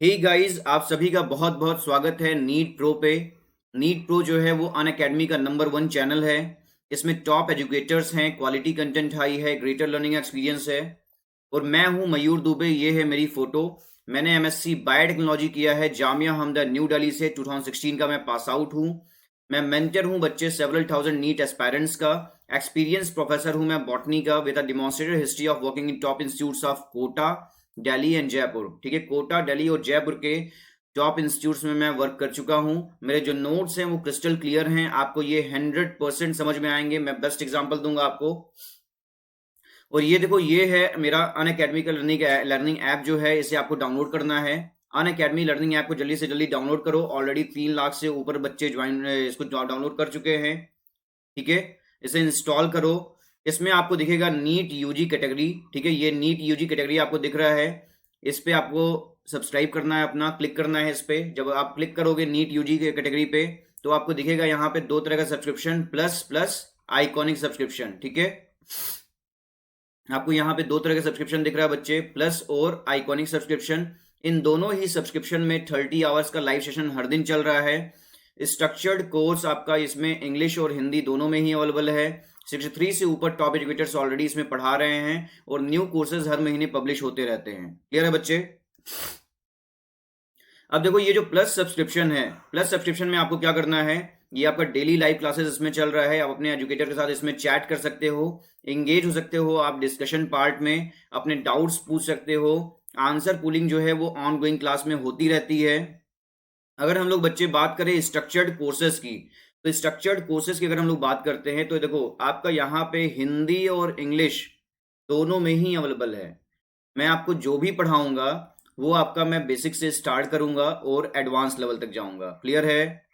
Hey guys, आप सभी का बहुत बहुत स्वागत है नीट प्रो पे। नीट प्रो जो है वो अनअकैडमी का नंबर 1 चैनल है। इसमें टॉप एजुकेटर्स हैं, क्वालिटी कंटेंट हाई है, ग्रेटर लर्निंग एक्सपीरियंस है। और मैं हूं मयूर दुबे, ये है मेरी फोटो। मैंने एमएससी बायोटेक्नोलॉजी किया है जामिया हमदा न्यू दिल्ली से। 2016 का मैं पास आउट हूं। मैं मेंटर हूं बच्चे सेवरल थाउजेंड नीट एस्पायरेंट्स का। एक्सपीरियंस प्रोफेसर हूं मैं बॉटनी का with a demonstrated history of working in top institutes of Kota, Delhi and Jaipur. ठीक है, कोटा, दिल्ली और जयपुर के टॉप इंस्टीट्यूट्स में मैं वर्क कर चुका हूं। मेरे जो नोट्स हैं वो क्रिस्टल क्लियर हैं, आपको ये 100% समझ में आएंगे। मैं बेस्ट एग्जांपल दूंगा आपको। और ये देखो, ये है मेरा अनअकैडमी का लर्निंग ऐप जो है, इसे आपको डाउनलोड करना है। अनअकैडमी लर्निंग ऐप को जल्दी से जल्दी डाउनलोड करो। ऑलरेडी 3 लाख से ऊपर बच्चे ज्वाइन इसको डाउनलोड कर चुके हैं। ठीक है, इसे इंस्टॉल करो। इसमें आपको दिखेगा नीट यूजी कैटेगरी। ठीक है, ये नीट यूजी कैटेगरी आपको दिख रहा है। इस पे आपको सब्सक्राइब करना है, अपना क्लिक करना है इस पे। जब आप क्लिक करोगे नीट यूजी के कैटेगरी पे, तो आपको दिखेगा यहाँ पे 2 तरह का subscription, plus plus iconic subscription. ठीक है, आपको यहाँ पे 2 तरह का सब्सक्रिप्शन दिख रहा है बच्चे, प्लस और आइकॉनिक सब्सक्रिप्शन। इन दोनों ही सब्सक्रिप्शन में 30 आवर्स का लाइव सेशन हर दिन चल रहा है। स्ट्रक्चर्ड कोर्स आपका इसमें इंग्लिश और हिंदी दोनों में ही अवेलेबल है। 63 से ऊपर टॉप एजुकेटर्स ऑलरेडी इसमें पढ़ा रहे हैं और न्यू कोर्सेज हर महीने पब्लिश होते रहते हैं। क्लियर है बच्चे? अब देखो, ये जो प्लस सब्सक्रिप्शन है, प्लस सब्सक्रिप्शन में आपको क्या करना है, ये आपका डेली लाइव क्लासेस इसमें चल रहा है। आप अपने एजुकेटर के साथ इसमें चैट कर सकते हो, एंगेज हो सकते हो। आप डिस्कशन पार्ट में अपने डाउट्स पूछ सकते हो। आंसर पूलिंग जो है वो ऑन गोइंग क्लास में होती रहती है। अगर हम लोग बच्चे बात करें स्ट्रक्चर्ड कोर्सेज की, तो स्ट्रक्चर्ड कोर्सेज की अगर हम लोग बात करते हैं, तो देखो आपका यहाँ पे हिंदी और इंग्लिश दोनों में ही अवेलेबल है। मैं आपको जो भी पढ़ाऊंगा वो आपका मैं बेसिक से स्टार्ट करूंगा और एडवांस लेवल तक जाऊंगा। क्लियर है?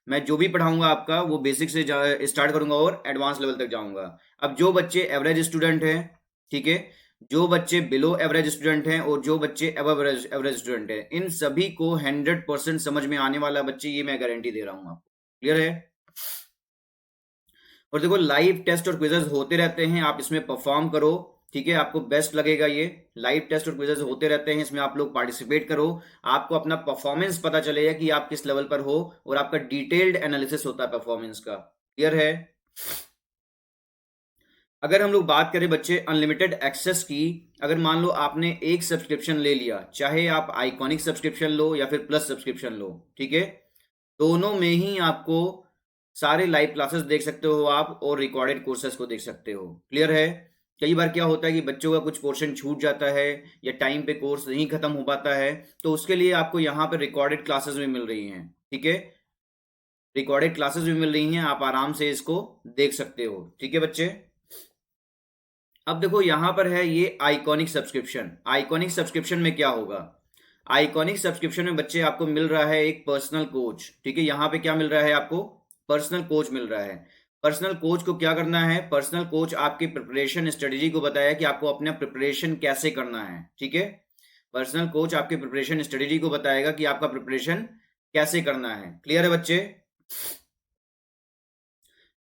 मैं जो भी पढ़ाऊंगा आपका वो बेसिक से स्टार्ट करूंगा और एडवांस लेवल तक जाऊंगा। अब जो बच्चे एवरेज स्टूडेंट हैं, ठीक है, जो बच्चे बिलो एवरेज स्टूडेंट हैं और जो बच्चे अबव एवरेज स्टूडेंट हैं, इन सभी को 100% समझ में आने वाला बच्चे, ये मैं गारंटी दे रहा हूं आपको। क्लियर है? और देखो, लाइव टेस्ट और क्विजेज होते रहते हैं, आप इसमें परफॉर्म करो। ठीक है, आपको बेस्ट लगेगा। ये लाइव टेस्ट और क्विजेज होते रहते हैं, इसमें आप लोग पार्टिसिपेट करो। आपको अपना परफॉर्मेंस पता चलेगा कि आप किस लेवल पर हो, और आपका डिटेल्ड एनालिसिस होता है परफॉर्मेंस का। क्लियर है? अगर हम लोग बात करें बच्चे अनलिमिटेड एक्सेस की, अगर मान लो आपने एक सब्सक्रिप्शन ले लिया, चाहे आप आइकॉनिक सब्सक्रिप्शन लो या फिर प्लस सब्सक्रिप्शन लो, ठीक है, दोनों में ही आपको सारे लाइव क्लासेस देख सकते हो आप, और रिकॉर्डेड कोर्सेज को देख सकते हो। क्लियर है? कई बार क्या होता है कि बच्चों का कुछ पोर्शन छूट जाता है या टाइम पे कोर्स नहीं खत्म हो पाता है, तो उसके लिए आपको यहाँ पे रिकॉर्डेड क्लासेस भी मिल रही हैं। ठीक है, रिकॉर्डेड क्लासेस भी मिल रही हैं, आप आराम से इसको देख सकते हो। ठीक है बच्चे? अब देखो, यहां पर है ये आइकॉनिक सब्सक्रिप्शन। आइकॉनिक सब्सक्रिप्शन में क्या होगा? आइकॉनिक सब्सक्रिप्शन में बच्चे आपको मिल रहा है एक पर्सनल कोच। ठीक है, यहां पे क्या मिल रहा है आपको? पर्सनल कोच मिल रहा है। पर्सनल कोच को क्या करना है? पर्सनल कोच आपकी प्रिपरेशन स्ट्रेटेजी को बताया कि आपको अपना प्रिपरेशन कैसे करना है। ठीक है, पर्सनल कोच आपके प्रिपरेशन स्ट्रेटेजी को बताएगा कि आपका प्रिपरेशन कैसे करना है। क्लियर है बच्चे?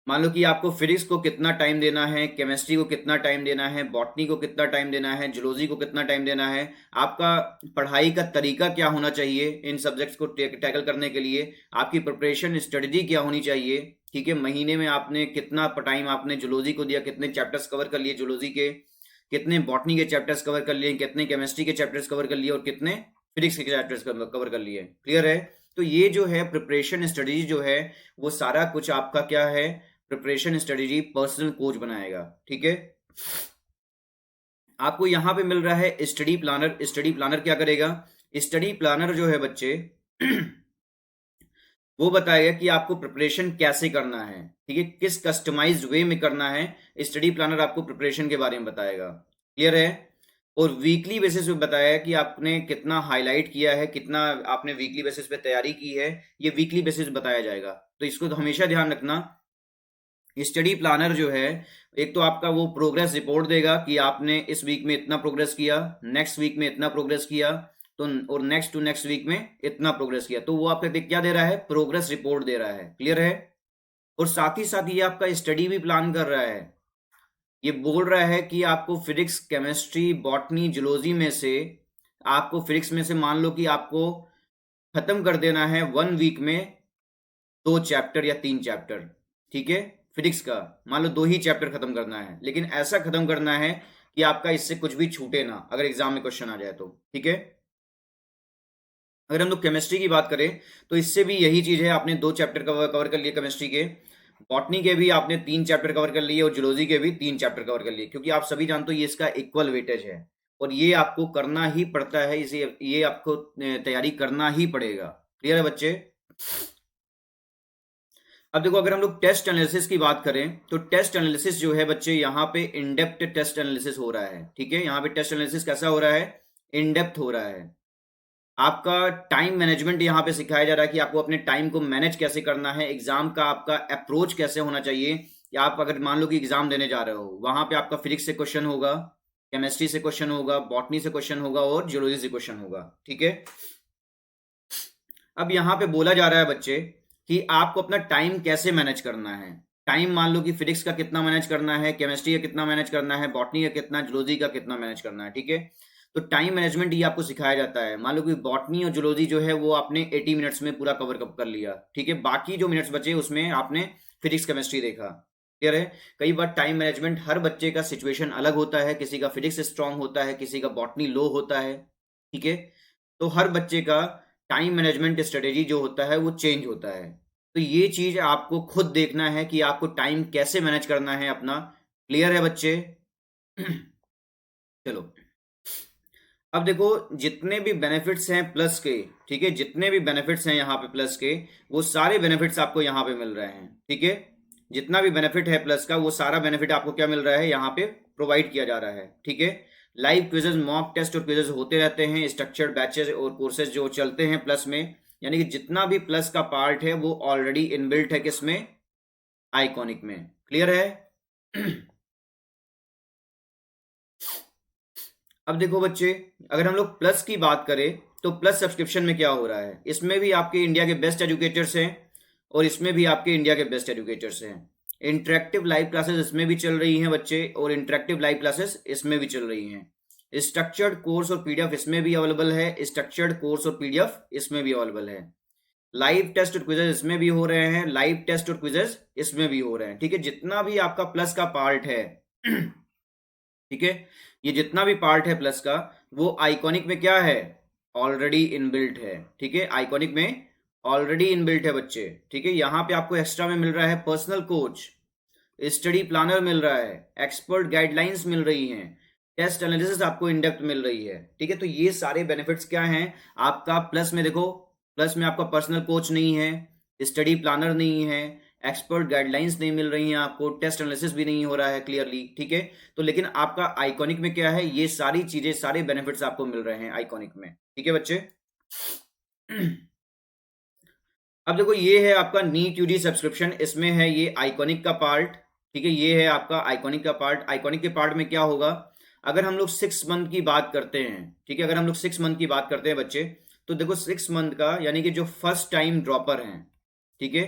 मान लो कि आपको फिजिक्स को कितना टाइम देना है, केमिस्ट्री को कितना टाइम देना है, बॉटनी को कितना टाइम देना है, जूलॉजी को कितना टाइम देना है, आपका पढ़ाई का तरीका क्या होना चाहिए इन सब्जेक्ट्स को टैकल करने के लिए, आपकी प्रिपरेशन स्ट्रेटजी क्या होनी चाहिए। ठीक है, महीने में आपने कितना टाइम आपने जूलॉजी को दिया, कितने चैप्टर्स कवर कर लिए जूलॉजी के, कितने बॉटनी के चैप्टर्स कवर कर लिए, कितने केमिस्ट्री के चैप्टर्स कवर कर लिए, और कितने फिजिक्स के चैप्टर्स कवर कर लिए। क्लियर है? तो ये जो है प्रिपरेशन स्ट्रेटजी जो है, वो सारा कुछ आपका क्या है, प्रिपरेशन स्ट्रेटेजी पर्सनल कोच बनाएगा। ठीक है, आपको यहां पे मिल रहा है स्टडी प्लानर। स्टडी प्लानर क्या करेगा? स्टडी प्लानर जो है बच्चे वो बताएगा कि आपको प्रिपरेशन कैसे करना है। ठीक है, किस कस्टमाइज्ड वे में करना है, स्टडी प्लानर आपको प्रिपरेशन के बारे में बताएगा। क्लियर है? और वीकली बेसिस पे बताया कि आपने कितना हाईलाइट किया है, कितना आपने वीकली बेसिस पे तैयारी की है, ये वीकली बेसिस बताया जाएगा। तो इसको तो हमेशा ध्यान रखना। स्टडी प्लानर जो है, एक तो आपका वो प्रोग्रेस रिपोर्ट देगा कि आपने इस वीक में इतना प्रोग्रेस किया, नेक्स्ट वीक में इतना प्रोग्रेस किया, तो और नेक्स्ट टू नेक्स्ट वीक में इतना प्रोग्रेस किया। तो वो आपका क्या दे रहा है? प्रोग्रेस रिपोर्ट दे रहा है। क्लियर है? और साथ ही साथ ये आपका स्टडी भी प्लान कर रहा है। ये बोल रहा है कि आपको फिजिक्स, केमिस्ट्री, बॉटनी, जूलॉजी में से आपको फिजिक्स में से मान लो कि आपको खत्म कर देना है 1 वीक में 2 चैप्टर या 3 चैप्टर, ठीक है, फिजिक्स का मान लो 2 ही चैप्टर खत्म करना है, लेकिन ऐसा खत्म करना है कि आपका इससे कुछ भी छूटे ना अगर एग्जाम में क्वेश्चन आ जाए तो, ठीक है। अगर हम लोग केमिस्ट्री की बात करें तो इससे भी यही चीज है, आपने 2 चैप्टर कवर कर लिए केमिस्ट्री के, बॉटनी के भी आपने 3 चैप्टर कवर कर लिए और जूलॉजी के भी 3 चैप्टर कवर कर लिए, क्योंकि आप सभी जानते हो ये इसका इक्वल वेटेज है और ये आपको करना ही पड़ता है, इसे ये आपको तैयारी करना ही पड़ेगा। क्लियर है बच्चे? अब देखो अगर हम लोग टेस्ट एनालिसिस की बात करें तो टेस्ट एनालिसिस जो है बच्चे यहाँ पे इन डेप्थ टेस्ट एनालिसिस हो रहा है, ठीक है। यहाँ पे टेस्ट एनालिसिस कैसा हो रहा है? इन डेप्थ हो रहा है। आपका टाइम मैनेजमेंट यहाँ पे सिखाया जा रहा है कि आपको अपने टाइम को मैनेज कैसे करना है, एग्जाम का आपका अप्रोच कैसे होना चाहिए। या आप अगर मान लो कि एग्जाम देने जा रहे हो, वहां पे आपका फिजिक्स से क्वेश्चन होगा, केमिस्ट्री से क्वेश्चन होगा, बॉटनी से क्वेश्चन होगा और जियोलॉजी से क्वेश्चन होगा, ठीक है। अब यहाँ पे बोला जा रहा है बच्चे कि आपको अपना टाइम कैसे मैनेज करना है। टाइम मान लो कि फिजिक्स का कितना मैनेज करना है, केमिस्ट्री का कितना मैनेज करना है, बॉटनी का कितना, जूलॉजी का कितना मैनेज करना है, ठीक है। तो टाइम मैनेजमेंट ये आपको सिखाया जाता है। मान लो कि बॉटनी और जूलॉजी जो है वो आपने 80 मिनट्स में पूरा कवर कर लिया, ठीक है। बाकी जो मिनट्स बचे उसमें आपने फिजिक्स केमिस्ट्री देखा। क्लियर है? कई बार टाइम मैनेजमेंट, हर बच्चे का सिचुएशन अलग होता है, किसी का फिजिक्स स्ट्रांग होता है, किसी का बॉटनी लो होता है, ठीक है। तो हर बच्चे का टाइम मैनेजमेंट स्ट्रेटेजी जो होता है वो चेंज होता है। तो ये चीज आपको खुद देखना है कि आपको टाइम कैसे मैनेज करना है अपना। क्लियर है बच्चे? चलो अब देखो जितने भी बेनिफिट्स हैं प्लस के, ठीक है, जितने भी बेनिफिट्स हैं यहाँ पे प्लस के, वो सारे बेनिफिट्स आपको यहाँ पे मिल रहे हैं, ठीक है। जितना भी बेनिफिट है प्लस का वो सारा बेनिफिट आपको क्या मिल रहा है, यहाँ पे प्रोवाइड किया जा रहा है, ठीक है। लाइव क्विजेज, मॉक टेस्ट और क्विजेज होते रहते हैं, स्ट्रक्चर्ड बैचेस और कोर्सेज जो चलते हैं प्लस में, यानी कि जितना भी प्लस का पार्ट है वो ऑलरेडी इनबिल्ट है किसमें, आइकॉनिक में। क्लियर है? अब देखो बच्चे अगर हम लोग प्लस की बात करें तो प्लस सब्सक्रिप्शन में क्या हो रहा है, इसमें भी आपके इंडिया के बेस्ट एजुकेटर्स हैं और इसमें भी आपके इंडिया के बेस्ट एजुकेटर्स हैं। इंटरेक्टिव लाइव क्लासेस इसमें भी चल रही हैं बच्चे और इंटरेक्टिव लाइव क्लासेस इसमें भी चल रही हैं। स्ट्रक्चर्ड कोर्स और पीडीएफ इसमें भी अवेलेबल है, स्ट्रक्चर्ड कोर्स और पीडीएफ इसमें भी अवेलेबल है। लाइव टेस्ट और क्विजेज इसमें भी हो रहे हैं, लाइव टेस्ट और क्विजेज इसमें भी हो रहे हैं, ठीक है। जितना भी आपका प्लस का पार्ट है ठीक है, ये जितना भी पार्ट है प्लस का वो आइकॉनिक में क्या है, ऑलरेडी इनबिल्ट है, ठीक है। आइकॉनिक में ऑलरेडी इनबिल्ट है बच्चे, ठीक है। यहाँ पे आपको एक्स्ट्रा में मिल रहा है पर्सनल कोच, स्टडी प्लानर मिल रहा है, एक्सपर्ट गाइडलाइंस मिल रही हैं, टेस्ट एनालिसिस आपको इन डेप्थ मिल रही है, ठीक है। तो ये सारे बेनिफिट्स क्या हैं आपका प्लस में। देखो प्लस में आपका पर्सनल कोच नहीं है, स्टडी प्लानर नहीं है, एक्सपर्ट गाइडलाइंस नहीं मिल रही हैं आपको, टेस्ट एनालिसिस भी नहीं हो रहा है क्लियरली, ठीक है। तो लेकिन आपका आइकॉनिक में क्या है, ये सारी चीजें, सारे बेनिफिट्स आपको मिल रहे हैं आइकॉनिक में, ठीक है बच्चे। अब देखो ये है आपका नीट यूजी सब्सक्रिप्शन, इसमें है ये आइकॉनिक का पार्ट, ठीक है। ये है आपका आइकॉनिक का पार्ट। आइकॉनिक के पार्ट में क्या होगा, अगर हम लोग 6 मंथ की बात करते हैं, ठीक है, अगर हम लोग 6 मंथ की बात करते हैं बच्चे, तो देखो 6 मंथ का यानी कि जो फर्स्ट टाइम ड्रॉपर हैं, ठीक है,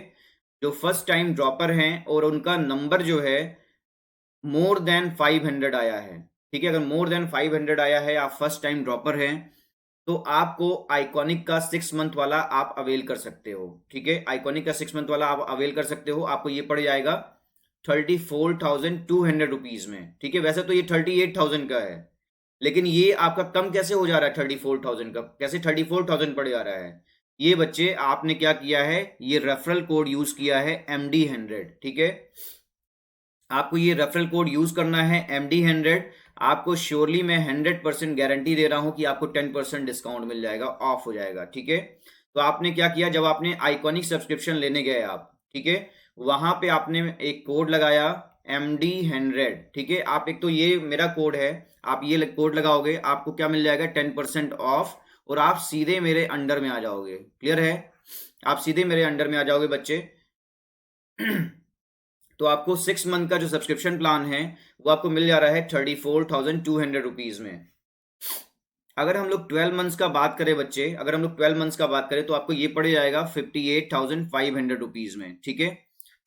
जो फर्स्ट टाइम ड्रॉपर हैं और उनका नंबर जो है मोर देन 500 आया है, ठीक है। अगर मोर देन 500 आया है, आप फर्स्ट टाइम ड्रॉपर हैं, तो आपको आइकॉनिक का 6 मंथ वाला आप अवेल कर सकते हो, ठीक है। आइकॉनिक का 6 मंथ वाला आप अवेल कर सकते हो, आपको ये पड़ जाएगा 34,200 रुपीज में, ठीक है। वैसे तो ये 38,000 का है, लेकिन ये आपका कम कैसे हो जा रहा है 34,000 का, कैसे 34,000 पड़ जा रहा है। ये बच्चे आपने क्या किया है, ये रेफरल कोड यूज किया है MD100, ठीक है। आपको ये रेफरल कोड यूज करना है MD100। आपको श्योरली मैं 100% गारंटी दे रहा हूं कि आपको 10% डिस्काउंट मिल जाएगा, ऑफ हो जाएगा, ठीक है। तो आपने क्या किया, जब आपने आइकॉनिक सब्सक्रिप्शन लेने गए आप, ठीक है, वहां पे आपने एक कोड लगाया MD100, ठीक है। आप एक तो ये मेरा कोड है, आप ये कोड लगाओगे, आपको क्या मिल जाएगा 10% ऑफ और आप सीधे मेरे अंडर में आ जाओगे। क्लियर है? आप सीधे मेरे अंडर में आ जाओगे बच्चे। तो आपको 6 मंथ का जो सब्सक्रिप्शन प्लान है वो आपको मिल जा रहा है 34,200 रुपीज में। अगर हम लोग 12 मंथ्स का बात करें बच्चे, अगर हम लोग 12 मंथ्स का बात करें तो आपको ये पड़ जाएगा 58,500 रुपीज में, ठीक है।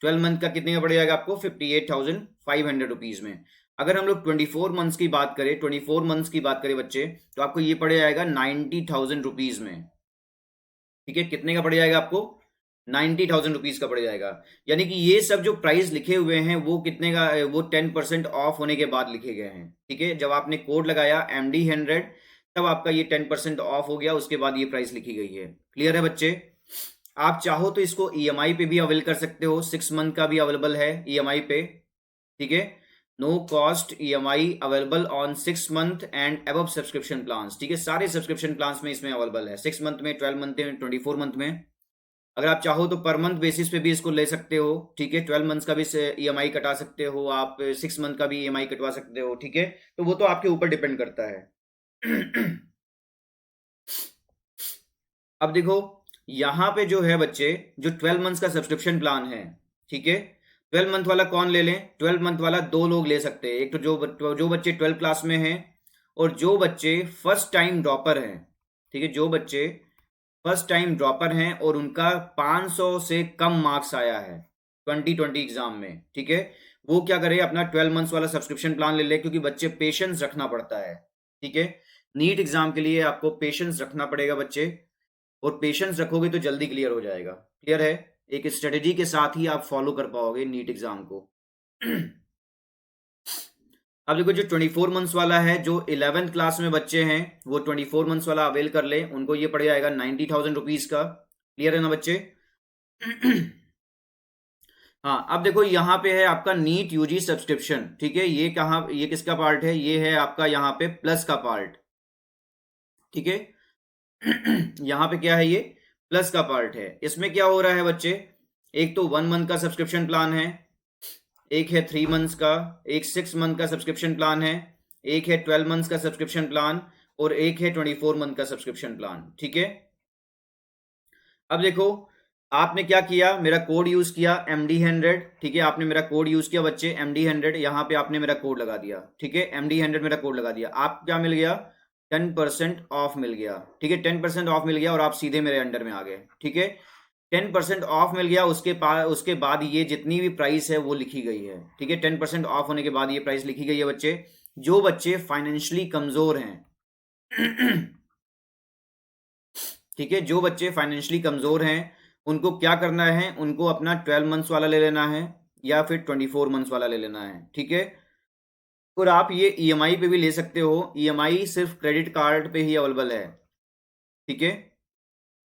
12 मंथ का कितने का पड़ जाएगा आपको 58,500 रुपीज में। अगर हम लोग 24 मंथ्स की बात करें बच्चे, तो आपको ये पड़ जाएगा 90,000 रुपीज में। ठीक है, कितने का पड़ जाएगा आपको? 90,000 रुपीज का पड़ जाएगा। यानी कि ये सब जो प्राइस लिखे हुए हैं वो कितने का, वो 10% ऑफ होने के बाद लिखे गए हैं। ठीक है, जब आपने कोड लगाया MD100 तब आपका ये 10% ऑफ हो गया, उसके बाद ये प्राइस लिखी गई है। क्लियर है बच्चे? आप चाहो तो इसको EMI पे भी अवेल कर सकते हो, 6 मंथ का भी अवेलेबल है EMI पे। ठीक है, no cost EMI available on 6 month and above subscription plans. ठीक है, सारे सब्सक्रिप्शन प्लान्स में इसमें अवेलेबल है, 6 मंथ में, 12 मंथ में, 24 मंथ में। अगर आप चाहो तो पर मंथ बेसिस पे भी इसको ले सकते हो। ठीक है, 12 मंथ्स का भी EMI कटा सकते हो आप, 6 मंथ का भी EMI कटवा सकते हो। ठीक है, तो वो तो आपके ऊपर डिपेंड करता है। अब देखो, यहाँ पे जो है बच्चे, जो 12 मंथ्स का सब्सक्रिप्शन प्लान है, ठीक है, 12 मंथ वाला कौन ले लें? 12 मंथ वाला दो लोग ले सकते हैं। एक तो जो बच्चे 12 क्लास में हैं, और जो बच्चे फर्स्ट टाइम ड्रॉपर हैं। ठीक है, जो बच्चे फर्स्ट टाइम ड्रॉपर हैं और उनका 500 से कम मार्क्स आया है 2020 एग्जाम में। ठीक है, वो क्या करे, अपना 12 मंथ्स वाला सब्सक्रिप्शन प्लान ले ले, क्योंकि बच्चे पेशेंस रखना पड़ता है। ठीक है, नीट एग्जाम के लिए आपको पेशेंस रखना पड़ेगा बच्चे, और पेशेंस रखोगे तो जल्दी क्लियर हो जाएगा। क्लियर है? एक स्ट्रेटेजी के साथ ही आप फॉलो कर पाओगे नीट एग्जाम को। अब देखो, जो 24 मंथ्स वाला है, जो 11th क्लास में बच्चे हैं वो 24 मंथ्स वाला अवेल कर ले, उनको ये पड़ जाएगा 90,000 रुपीज का। क्लियर है ना बच्चे? हाँ, अब देखो यहाँ पे है आपका नीट यूजी सब्सक्रिप्शन। ठीक है, ये कहाँ, ये किसका पार्ट है? ये है आपका यहाँ पे प्लस का पार्ट। ठीक है, यहाँ पे क्या है? ये प्लस का पार्ट है। इसमें क्या हो रहा है बच्चे, एक तो 1 मंथ का सब्सक्रिप्शन प्लान है, एक है 3 मंथ्स का, एक 6 मंथ का सब्सक्रिप्शन प्लान है, एक है 12 मंथ्स का सब्सक्रिप्शन प्लान, और एक है 24 मंथ का सब्सक्रिप्शन प्लान। ठीक है, अब देखो, आपने क्या किया, मेरा कोड यूज किया MD100। ठीक है, आपने मेरा कोड यूज किया बच्चे MD100, यहाँ पे आपने मेरा कोड लगा दिया। ठीक है, MD100 मेरा कोड लगा दिया, आप क्या मिल गया? 10% ऑफ मिल गया। ठीक है, 10% ऑफ मिल गया और आप सीधे मेरे अंडर में आ गए। ठीक है, 10% ऑफ मिल गया, उसके बाद ये जितनी भी प्राइस है वो लिखी गई है। ठीक है, 10% ऑफ होने के बाद ये प्राइस लिखी गई है बच्चे। जो बच्चे फाइनेंशियली कमजोर हैं ठीक है, जो बच्चे फाइनेंशियली कमजोर हैं, उनको क्या करना है, उनको अपना 12 मंथ्स वाला ले लेना है, या फिर 24 मंथ्स वाला ले लेना है। ठीक है, और आप ये EMI पे भी ले सकते हो। EMI सिर्फ क्रेडिट कार्ड पे ही अवेलेबल है। ठीक है,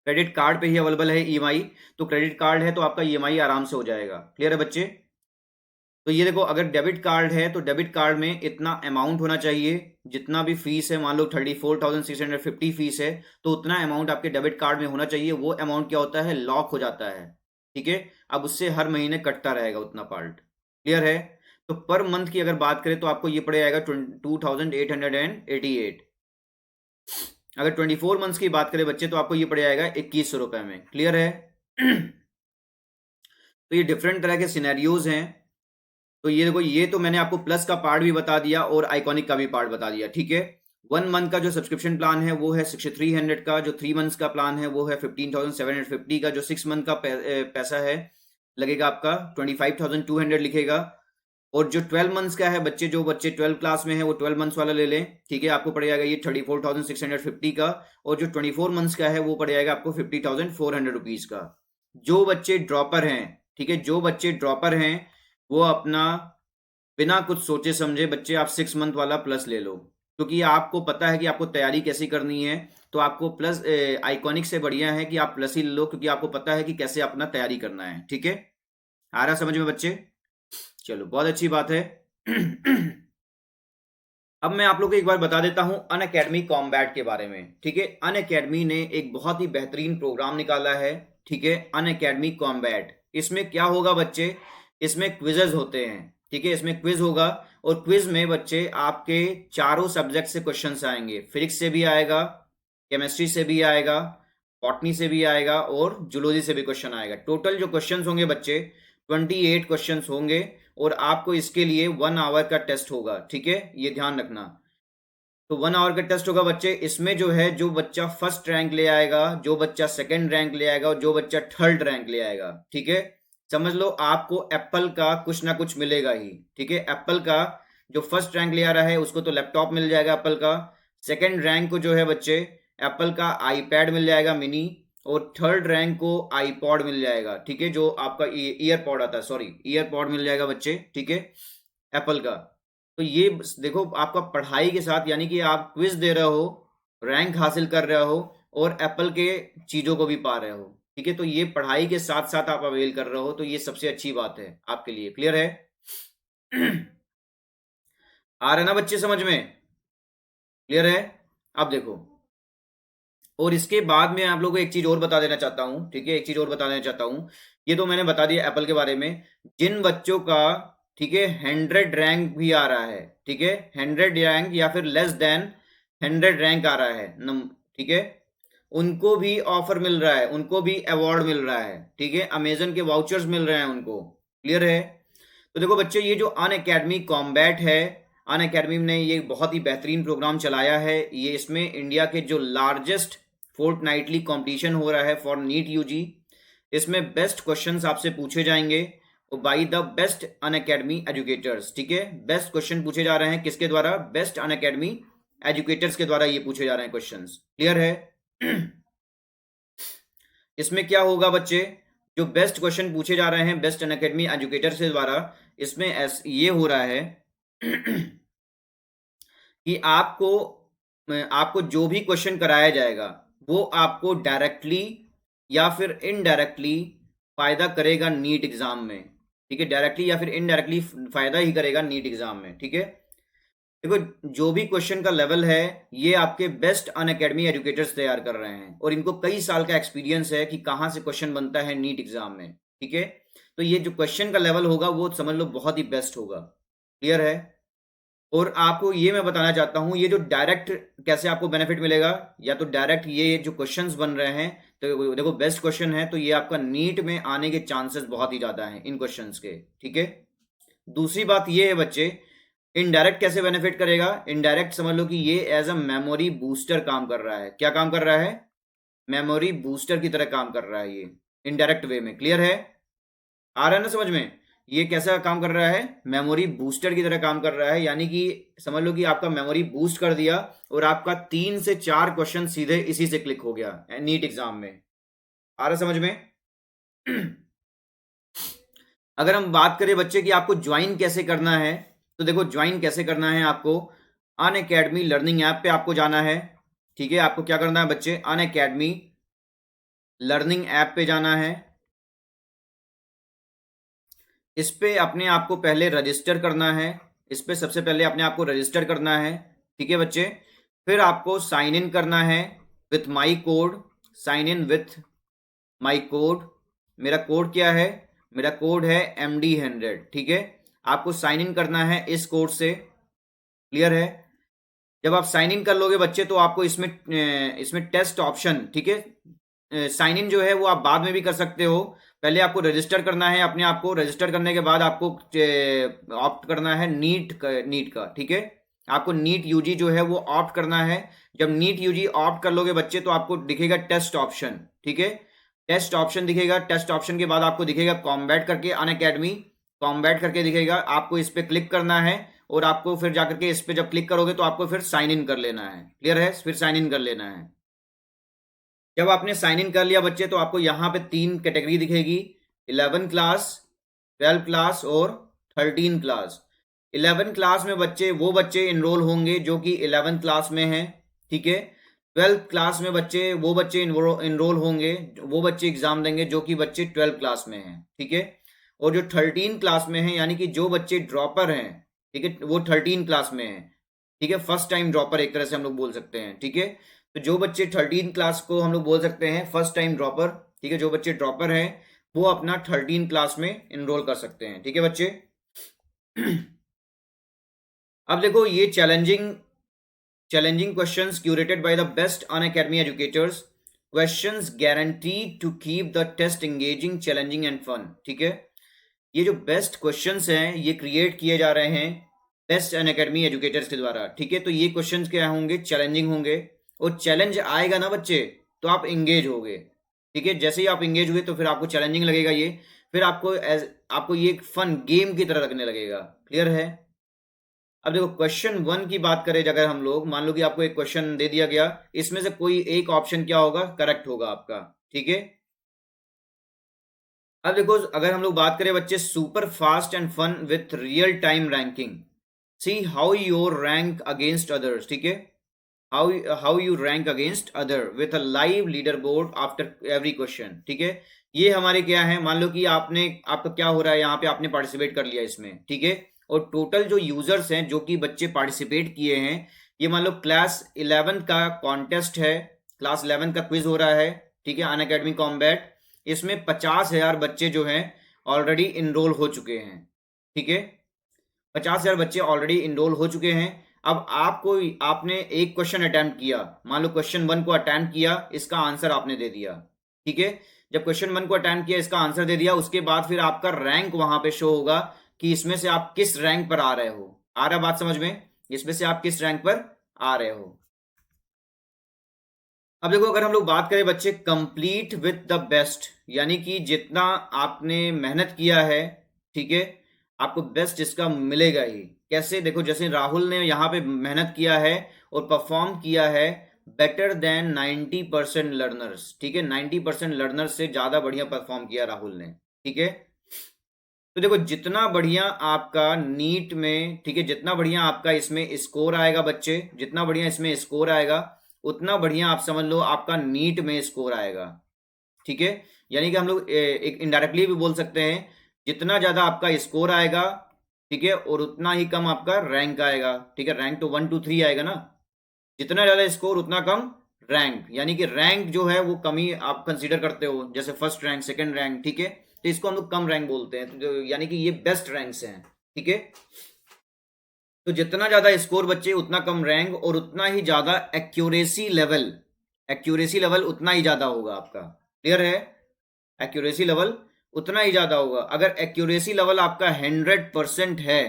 क्रेडिट कार्ड पे ही अवेलेबल है EMI। तो क्रेडिट कार्ड है तो आपका EMI आराम से हो जाएगा। क्लियर है बच्चे? तो ये देखो, अगर डेबिट कार्ड है तो डेबिट कार्ड में इतना अमाउंट होना चाहिए, जितना भी फीस है, मान लो 34,650 फीस है, तो उतना अमाउंट आपके डेबिट कार्ड में होना चाहिए। वो अमाउंट क्या होता है, लॉक हो जाता है। ठीक है, अब उससे हर महीने कटता रहेगा उतना पार्ट। क्लियर है? तो पर मंथ की अगर बात करें तो आपको ये पड़ जाएगा 2,888। अगर 24 मंथ्स की बात करें बच्चे, तो आपको ये पड़ जाएगा 2100 रुपए में। क्लियर है? तो ये डिफरेंट तरह के सिनेरियोज हैं। तो ये देखो, ये तो मैंने आपको प्लस का पार्ट भी बता दिया और आइकॉनिक का भी पार्ट बता दिया। ठीक है, 1 मंथ का जो सब्सक्रिप्शन प्लान है वो है 6300 का, जो 3 मंथ्स का प्लान है वो है 15,750 का, जो 6 मंथ का पैसा है लगेगा आपका 25,200 लिखेगा। और जो 12 मंथ्स का है बच्चे, जो बच्चे 12 क्लास में है वो 12 मंथ्स वाला ले लें। ठीक है, आपको पड़ जाएगा ये 34,650 का, और जो 24 मंथ्स का है वो पड़ जाएगा आपको 50,400 रुपीज का। जो बच्चे ड्रॉपर हैं, ठीक है, जो बच्चे ड्रॉपर हैं, वो अपना बिना कुछ सोचे समझे बच्चे, आप 6 मंथ वाला प्लस ले लो, क्योंकि आपको पता है कि आपको तैयारी कैसी करनी है। तो आपको प्लस आइकॉनिक से बढ़िया है कि आप प्लस ही ले लो, क्योंकि आपको पता है कि कैसे अपना तैयारी करना है। ठीक है, आ रहा समझ में बच्चे? चलो, बहुत अच्छी बात है। अब मैं आप लोग को एक बार बता देता हूं अनअकैडमी कॉम्बैट के बारे में। ठीक है, अनअकैडमी ने एक बहुत ही बेहतरीन प्रोग्राम निकाला है। ठीक है, अनअकैडमी कॉम्बैट। इसमें क्या होगा बच्चे, इसमें क्विजेज होते हैं। ठीक है, इसमें क्विज होगा, और क्विज में बच्चे आपके चारों सब्जेक्ट से क्वेश्चंस आएंगे। फिजिक्स से भी आएगा, केमिस्ट्री से भी आएगा, बॉटनी से भी आएगा, और जूलॉजी से भी क्वेश्चन आएगा। टोटल जो क्वेश्चंस होंगे बच्चे 28 क्वेश्चंस होंगे, और आपको इसके लिए 1 आवर का टेस्ट होगा। ठीक है, ये ध्यान रखना। तो 1 आवर का टेस्ट होगा बच्चे। इसमें जो है, जो बच्चा फर्स्ट रैंक ले आएगा, जो बच्चा सेकंड रैंक ले आएगा, और जो बच्चा थर्ड रैंक ले आएगा, ठीक है, समझ लो आपको एप्पल का कुछ ना कुछ मिलेगा ही। ठीक है, एप्पल का जो फर्स्ट रैंक ले आ रहा है उसको तो लैपटॉप मिल जाएगा एप्पल का, सेकंड रैंक को जो है बच्चे एप्पल का आईपैड मिल जाएगा मिनी, और थर्ड रैंक को आईपॉड मिल जाएगा, ठीक है, जो आपका ईयरपॉड आता है, सॉरी ईयरपॉड मिल जाएगा बच्चे, ठीक है, एप्पल का। तो ये देखो आपका पढ़ाई के साथ, यानी कि आप क्विज दे रहे हो, रैंक हासिल कर रहे हो, और एप्पल के चीज़ों को भी पा रहे हो, ठीक है। तो ये पढ़ाई के साथ साथ आप अवेल कर रहे हो, तो ये सबसे अच्छी बात है आपके लिए। क्लियर है? आ रहा है ना बच्चे समझ में? क्लियर है? अब देखो, और इसके बाद में आप लोगों को एक चीज और बता देना चाहता हूँ, ठीक है, एक चीज और बता देना चाहता हूँ। ये तो मैंने बता दिया एप्पल के बारे में। जिन बच्चों का, ठीक है, 100 रैंक भी आ रहा है, ठीक है, 100 रैंक या फिर लेस देन 100 रैंक आ रहा है ठीक है, उनको भी ऑफर मिल रहा है, उनको भी अवार्ड मिल रहा है, ठीक है, अमेजन के वाउचर्स मिल रहे हैं उनको। क्लियर है? तो देखो बच्चे, ये जो अन अकेडमी कॉम्बैट है, अन अकेडमी ने ये बहुत ही बेहतरीन प्रोग्राम चलाया है। ये इसमें इंडिया के जो लार्जेस्ट फोर्टनाइटली कंपटीशन हो रहा है फॉर नीट यूजी, इसमें बेस्ट क्वेश्चंस आपसे पूछे जाएंगे by the best Unacademy educators, ठीक है। बेस्ट क्वेश्चन पूछे जा रहे हैं किसके द्वारा? बेस्ट अन अकेडमी एजुकेटर्स के द्वारा ये पूछे जा रहे हैं क्वेश्चंस। क्लियर है? इसमें क्या होगा बच्चे, जो बेस्ट क्वेश्चन पूछे जा रहे हैं बेस्ट अन अकेडमी एजुकेटर से द्वारा, इसमें ये हो रहा है कि आपको आपको जो भी क्वेश्चन कराया जाएगा वो आपको डायरेक्टली या फिर इनडायरेक्टली फायदा करेगा नीट एग्जाम में, ठीक है, डायरेक्टली या फिर इनडायरेक्टली फायदा ही करेगा नीट एग्जाम में, ठीक है। देखो, जो भी क्वेश्चन का लेवल है ये आपके बेस्ट अन अकेडमी एजुकेटर्स तैयार कर रहे हैं, और इनको कई साल का एक्सपीरियंस है कि कहाँ से क्वेश्चन बनता है नीट एग्जाम में, ठीक है। तो ये जो क्वेश्चन का लेवल होगा वो समझ लो बहुत ही बेस्ट होगा। क्लियर है? और आपको ये मैं बताना चाहता हूँ, ये जो डायरेक्ट कैसे आपको बेनिफिट मिलेगा, या तो डायरेक्ट ये जो क्वेश्चंस बन रहे हैं, तो देखो बेस्ट क्वेश्चन है तो ये आपका नीट में आने के चांसेस बहुत ही ज़्यादा हैं इन क्वेश्चंस के, ठीक है। दूसरी बात ये है बच्चे, इनडायरेक्ट कैसे बेनिफिट करेगा? इनडायरेक्ट समझ लो कि ये एज अ मेमोरी बूस्टर काम कर रहा है। क्या काम कर रहा है? मेमोरी बूस्टर की तरह काम कर रहा है ये इनडायरेक्ट वे में। क्लियर है? आ रहा है ना समझ में? ये कैसा काम कर रहा है? मेमोरी बूस्टर की तरह काम कर रहा है, यानी कि समझ लो कि आपका मेमोरी बूस्ट कर दिया और आपका 3 से 4 क्वेश्चन सीधे इसी से क्लिक हो गया नीट एग्जाम में। आ रहा समझ में? अगर हम बात करें बच्चे कि आपको ज्वाइन कैसे करना है, तो देखो ज्वाइन कैसे करना है आपको, अन अकेडमी लर्निंग ऐप पे आपको जाना है, ठीक है। आपको क्या करना है बच्चे? अन अकेडमी लर्निंग ऐप पे जाना है। इस पे अपने आप को पहले रजिस्टर करना है, इस पे सबसे पहले अपने आप को रजिस्टर करना है, ठीक है बच्चे। फिर आपको साइन इन करना है with my code, sign in with my code. मेरा कोड क्या है? मेरा कोड है MD100, ठीक है। आपको साइन इन करना है इस कोड से। क्लियर है? जब आप साइन इन कर लोगे बच्चे तो आपको इसमें टेस्ट ऑप्शन, ठीक है, साइन इन जो है वो आप बाद में भी कर सकते हो, पहले आपको रजिस्टर करना है अपने आप को। रजिस्टर करने के बाद आपको ऑप्ट करना है नीट का, ठीक है। आपको नीट यूजी जो है वो ऑप्ट करना है। जब नीट यूजी ऑप्ट कर लोगे बच्चे तो आपको दिखेगा टेस्ट ऑप्शन, ठीक है। टेस्ट ऑप्शन दिखेगा, टेस्ट ऑप्शन के बाद आपको दिखेगा कॉम्बैट करके अन अकेडमी, कॉम्बैट करके दिखेगा। आपको इस पर क्लिक करना है और आपको फिर जाकर के इस पे जब क्लिक करोगे तो आपको फिर साइन इन कर लेना है। क्लियर है? फिर साइन इन कर लेना है। जब आपने साइन इन कर लिया बच्चे तो आपको यहाँ पे 3 कैटेगरी दिखेगी, 11 क्लास, 12 क्लास और 13 क्लास। 11 क्लास में बच्चे वो बच्चे इनरोल होंगे जो कि 11 क्लास में हैं, ठीक है। 12 क्लास में बच्चे वो बच्चे इनरोल होंगे, वो बच्चे एग्जाम देंगे जो कि बच्चे 12 क्लास में हैं, ठीक है। और जो 13 क्लास में हैं, यानी कि जो बच्चे ड्रॉपर हैं, ठीक है, वो 13 क्लास में हैं, ठीक है। फर्स्ट टाइम ड्रॉपर एक तरह से हम लोग बोल सकते हैं, ठीक है। तो जो बच्चे 13 क्लास को हम लोग बोल सकते हैं फर्स्ट टाइम ड्रॉपर, ठीक है। जो बच्चे ड्रॉपर हैं वो अपना 13 क्लास में इनरोल कर सकते हैं, ठीक है बच्चे। अब देखो, ये challenging questions curated by the best Unacademy educators, questions guaranteed to keep the test engaging, challenging and fun, ठीक है। ये जो बेस्ट क्वेश्चंस हैं ये क्रिएट किए जा रहे हैं बेस्ट अन अकेडमी एजुकेटर्स के द्वारा, ठीक है। तो ये क्वेश्चंस क्या होंगे? चैलेंजिंग होंगे, और चैलेंज आएगा ना बच्चे तो आप इंगेज होगे, ठीक है। जैसे ही आप इंगेज हुए तो फिर आपको चैलेंजिंग लगेगा ये, फिर आपको ये एक फन गेम की तरह लगने लगेगा। क्लियर है? अब देखो क्वेश्चन 1 की बात करें अगर हम लोग, मान लो कि आपको एक क्वेश्चन दे दिया गया, इसमें से कोई एक ऑप्शन क्या होगा, करेक्ट होगा आपका, ठीक है। अब देखो अगर हम लोग बात करें बच्चे, super fast and fun with real time ranking, see how your rank against others, ठीक है, how you rank against other with a live leader board after every question, ठीक है। ये हमारे क्या है, मान लो कि आपने, आपका क्या हो रहा है यहाँ पे, आपने पार्टिसिपेट कर लिया इसमें, ठीक है, और टोटल जो यूजर्स हैं, जो कि बच्चे पार्टिसिपेट किए हैं, ये मान लो क्लास 11 का कॉन्टेस्ट है, क्लास 11 का क्विज हो रहा है, ठीक है, अनअकैडमी कॉम्बैट। इसमें 50,000 बच्चे जो हैं ऑलरेडी इनरोल हो चुके हैं, ठीक है, 50,000 बच्चे ऑलरेडी इनरोल हो चुके हैं। अब आपको, आपने एक क्वेश्चन अटेम्प्ट किया, मान लो क्वेश्चन 1 को अटेम्प्ट किया, इसका आंसर आपने दे दिया, ठीक है। जब क्वेश्चन 1 को अटेम्प्ट किया, इसका आंसर दे दिया, उसके बाद फिर आपका रैंक वहां पे शो होगा कि इसमें से आप किस रैंक पर आ रहे हो। आ रहा बात समझ में, इसमें से आप किस रैंक पर आ रहे हो। अब देखो अगर हम लोग बात करें बच्चे, कंप्लीट विथ द बेस्ट, यानी कि जितना आपने मेहनत किया है, ठीक है, आपको बेस्ट इसका मिलेगा ही। कैसे, देखो जैसे राहुल ने यहाँ पे मेहनत किया है और परफॉर्म किया है बेटर देन 90% लर्नर्स, ठीक है, 90% लर्नर्स से ज्यादा बढ़िया परफॉर्म किया राहुल ने, ठीक है। तो देखो जितना बढ़िया आपका नीट में, ठीक है, जितना बढ़िया आपका इसमें स्कोर आएगा बच्चे, जितना बढ़िया इसमें स्कोर आएगा, उतना बढ़िया आप समझ लो आपका नीट में स्कोर आएगा, ठीक है। यानी कि हम लोग एक इनडायरेक्टली भी बोल सकते हैं, जितना ज्यादा आपका स्कोर आएगा, ठीक है, और उतना ही कम आपका रैंक आएगा, ठीक है। रैंक तो 1 2 3 आएगा ना, जितना ज्यादा स्कोर उतना कम रैंक, यानी कि रैंक जो है वो कमी आप कंसीडर करते हो, जैसे फर्स्ट रैंक, सेकंड रैंक, ठीक है, तो इसको हम लोग कम रैंक बोलते हैं, तो यानी कि ये बेस्ट रैंक्स हैं, ठीक है। तो जितना ज्यादा स्कोर बच्चे उतना कम रैंक, और उतना ही ज्यादा एक्यूरेसी लेवल, एक्यूरेसी लेवल उतना ही ज्यादा होगा आपका, क्लियर है, एक्यूरेसी लेवल उतना ही ज्यादा होगा। अगर एक्यूरेसी लेवल आपका 100% है,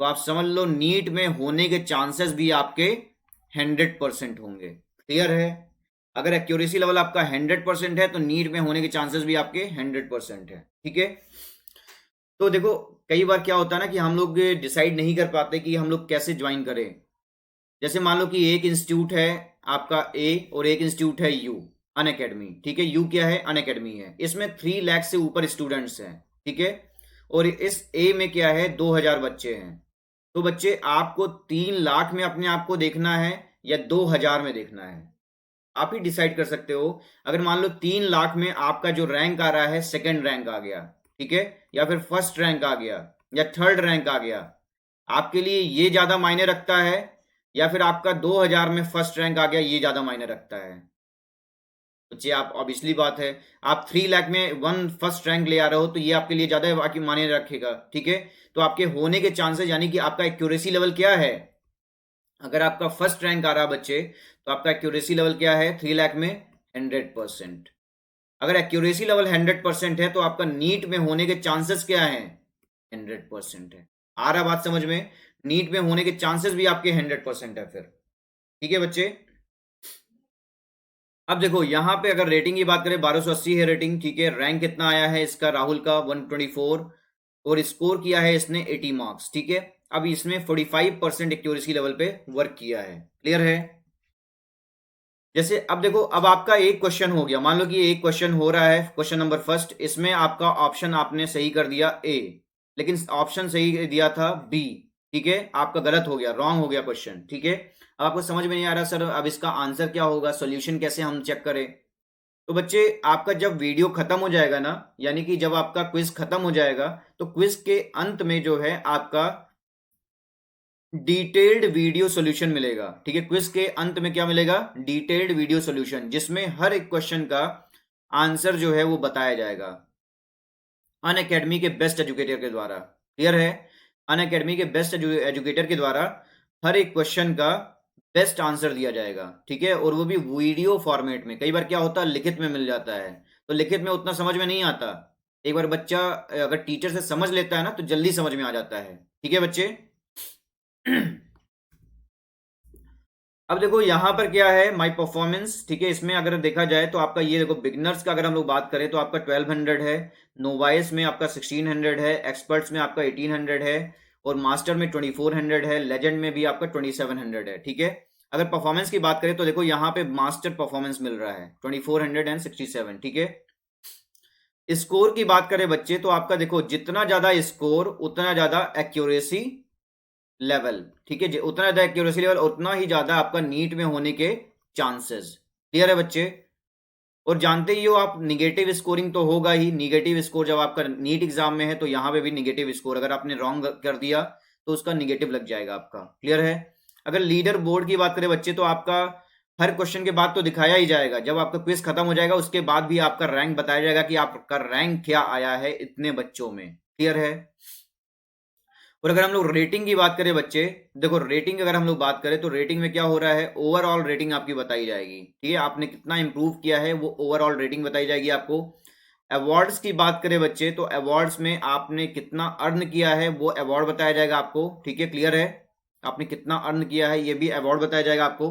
तो आप समझ लो नीट में होने के चांसेस भी आपके 100% होंगे, क्लियर है। अगर एक्यूरेसी लेवल आपका 100% है, तो नीट में होने के चांसेस भी आपके 100% है, ठीक है। तो देखो कई बार क्या होता है ना कि हम लोग डिसाइड नहीं कर पाते कि हम लोग कैसे ज्वाइन करें। जैसे मान लो कि एक इंस्टीट्यूट है आपका ए, और एक इंस्टीट्यूट है यू, अनअकैडमी, ठीक है, यू क्या है, अनअकैडमी है, इसमें 3 लाख से ऊपर स्टूडेंट्स हैं, ठीक है, और इस ए में क्या है, 2,000 बच्चे हैं। तो बच्चे आपको 3 लाख में अपने आप को देखना है या 2,000 में देखना है, आप ही डिसाइड कर सकते हो। अगर मान लो 3 लाख में आपका जो रैंक आ रहा है, सेकंड रैंक आ गया, ठीक है, या फिर फर्स्ट रैंक आ गया, या थर्ड रैंक आ गया, आपके लिए ये ज्यादा मायने रखता है, या फिर आपका 2,000 में फर्स्ट रैंक आ गया, ये ज्यादा मायने रखता है। बच्चे आप, ऑब्वियसली बात है, आप 3 लाख में वन फर्स्ट रैंक ले आ रहे हो, तो ये आपके लिए ज्यादा बाकी मायने रखेगा, ठीक है। तो आपके होने के चांसेस, यानी कि आपका एक्यूरेसी लेवल क्या है, अगर आपका फर्स्ट रैंक आ रहा है बच्चे, तो आपका एक्यूरेसी लेवल क्या है 3 लाख में, 100%। अगर एक्यूरेसी लेवल 100% है, तो आपका नीट में होने के चांसेस क्या है, 100% है। आ रहा बात समझ में, नीट में होने के चांसेस भी आपके 100% है फिर, ठीक है बच्चे। अब देखो यहाँ पे अगर रेटिंग की बात करें, 1280 है रेटिंग, ठीक है। रैंक कितना आया है इसका, राहुल का 124, और स्कोर किया है इसने 80 मार्क्स, ठीक है। अब इसमें 45% एक्यूरेसी लेवल पे वर्क किया है, क्लियर है। जैसे अब देखो, अब आपका एक क्वेश्चन हो गया, मान लो कि एक क्वेश्चन हो रहा है, क्वेश्चन नंबर फर्स्ट, इसमें आपका ऑप्शन आपने सही कर दिया ए, लेकिन ऑप्शन सही दिया था बी, ठीक है, आपका गलत हो गया, रॉन्ग हो गया क्वेश्चन, ठीक है। अब आपको समझ में नहीं आ रहा सर अब इसका आंसर क्या होगा, सॉल्यूशन कैसे हम चेक करें। तो बच्चे आपका जब वीडियो खत्म हो जाएगा ना, यानी कि जब आपका क्विज खत्म हो जाएगा, तो क्विज के अंत में जो है आपका डिटेल्ड वीडियो सॉल्यूशन मिलेगा, ठीक है। क्विज के अंत में क्या मिलेगा, डिटेल्ड वीडियो सॉल्यूशन, जिसमें हर एक क्वेश्चन का आंसर जो है वो बताया जाएगा, अनअकैडमी के बेस्ट एजुकेटर के द्वारा, क्लियर है। अनअकैडमी के बेस्ट एजुकेटर के द्वारा हर एक क्वेश्चन का बेस्ट आंसर दिया जाएगा, ठीक है, और वो भी वीडियो फॉर्मेट में। कई बार क्या होता है, लिखित में मिल जाता है, तो लिखित में उतना समझ में नहीं आता। एक बार बच्चा अगर टीचर से समझ लेता है ना, तो जल्दी समझ में आ जाता है, ठीक है बच्चे। अब देखो यहाँ पर क्या है, माई परफॉर्मेंस, ठीक है, इसमें अगर देखा जाए तो आपका ये देखो, बिगनर्स का अगर हम लोग बात करें तो आपका 1200 है, नोवाइस में आपका 1600 है, एक्सपर्ट्स में आपका 1800 है, और मास्टर में 2400 है, लेजेंड में भी आपका 2700 है। ठीक है, अगर परफॉर्मेंस की बात करें तो देखो यहाँ पे मास्टर परफॉर्मेंस मिल रहा है 2467। ठीक है, स्कोर की बात करें बच्चे तो आपका देखो जितना ज्यादा स्कोर उतना ज्यादा एक्यूरेसी लेवल। ठीक है, उतना ज्यादा एक्यूरेसी लेवल उतना ही ज्यादा आपका नीट में होने के चांसेस। क्लियर है बच्चे? और जानते ही हो आप निगेटिव स्कोरिंग तो होगा ही। निगेटिव स्कोर जब आपका नीट एग्जाम में है तो यहाँ पे भी निगेटिव स्कोर, अगर आपने रॉन्ग कर दिया तो उसका निगेटिव लग जाएगा आपका। क्लियर है? अगर लीडर बोर्ड की बात करें बच्चे तो आपका हर क्वेश्चन के बाद तो दिखाया ही जाएगा, जब आपका क्विज खत्म हो जाएगा उसके बाद भी आपका रैंक बताया जाएगा कि आपका रैंक क्या आया है इतने बच्चों में। क्लियर है? और अगर हम लोग रेटिंग की बात करें बच्चे, देखो रेटिंग अगर हम लोग बात करें तो रेटिंग में क्या हो रहा है, ओवरऑल रेटिंग आपकी बताई जाएगी। ठीक है, आपने कितना इंप्रूव किया है वो ओवरऑल रेटिंग बताई जाएगी आपको। अवार्ड्स की बात करें बच्चे तो अवार्ड्स में आपने कितना अर्न किया है वो अवार्ड बताया जाएगा आपको। ठीक है, क्लियर है? आपने कितना अर्न किया है ये भी अवार्ड बताया जाएगा आपको।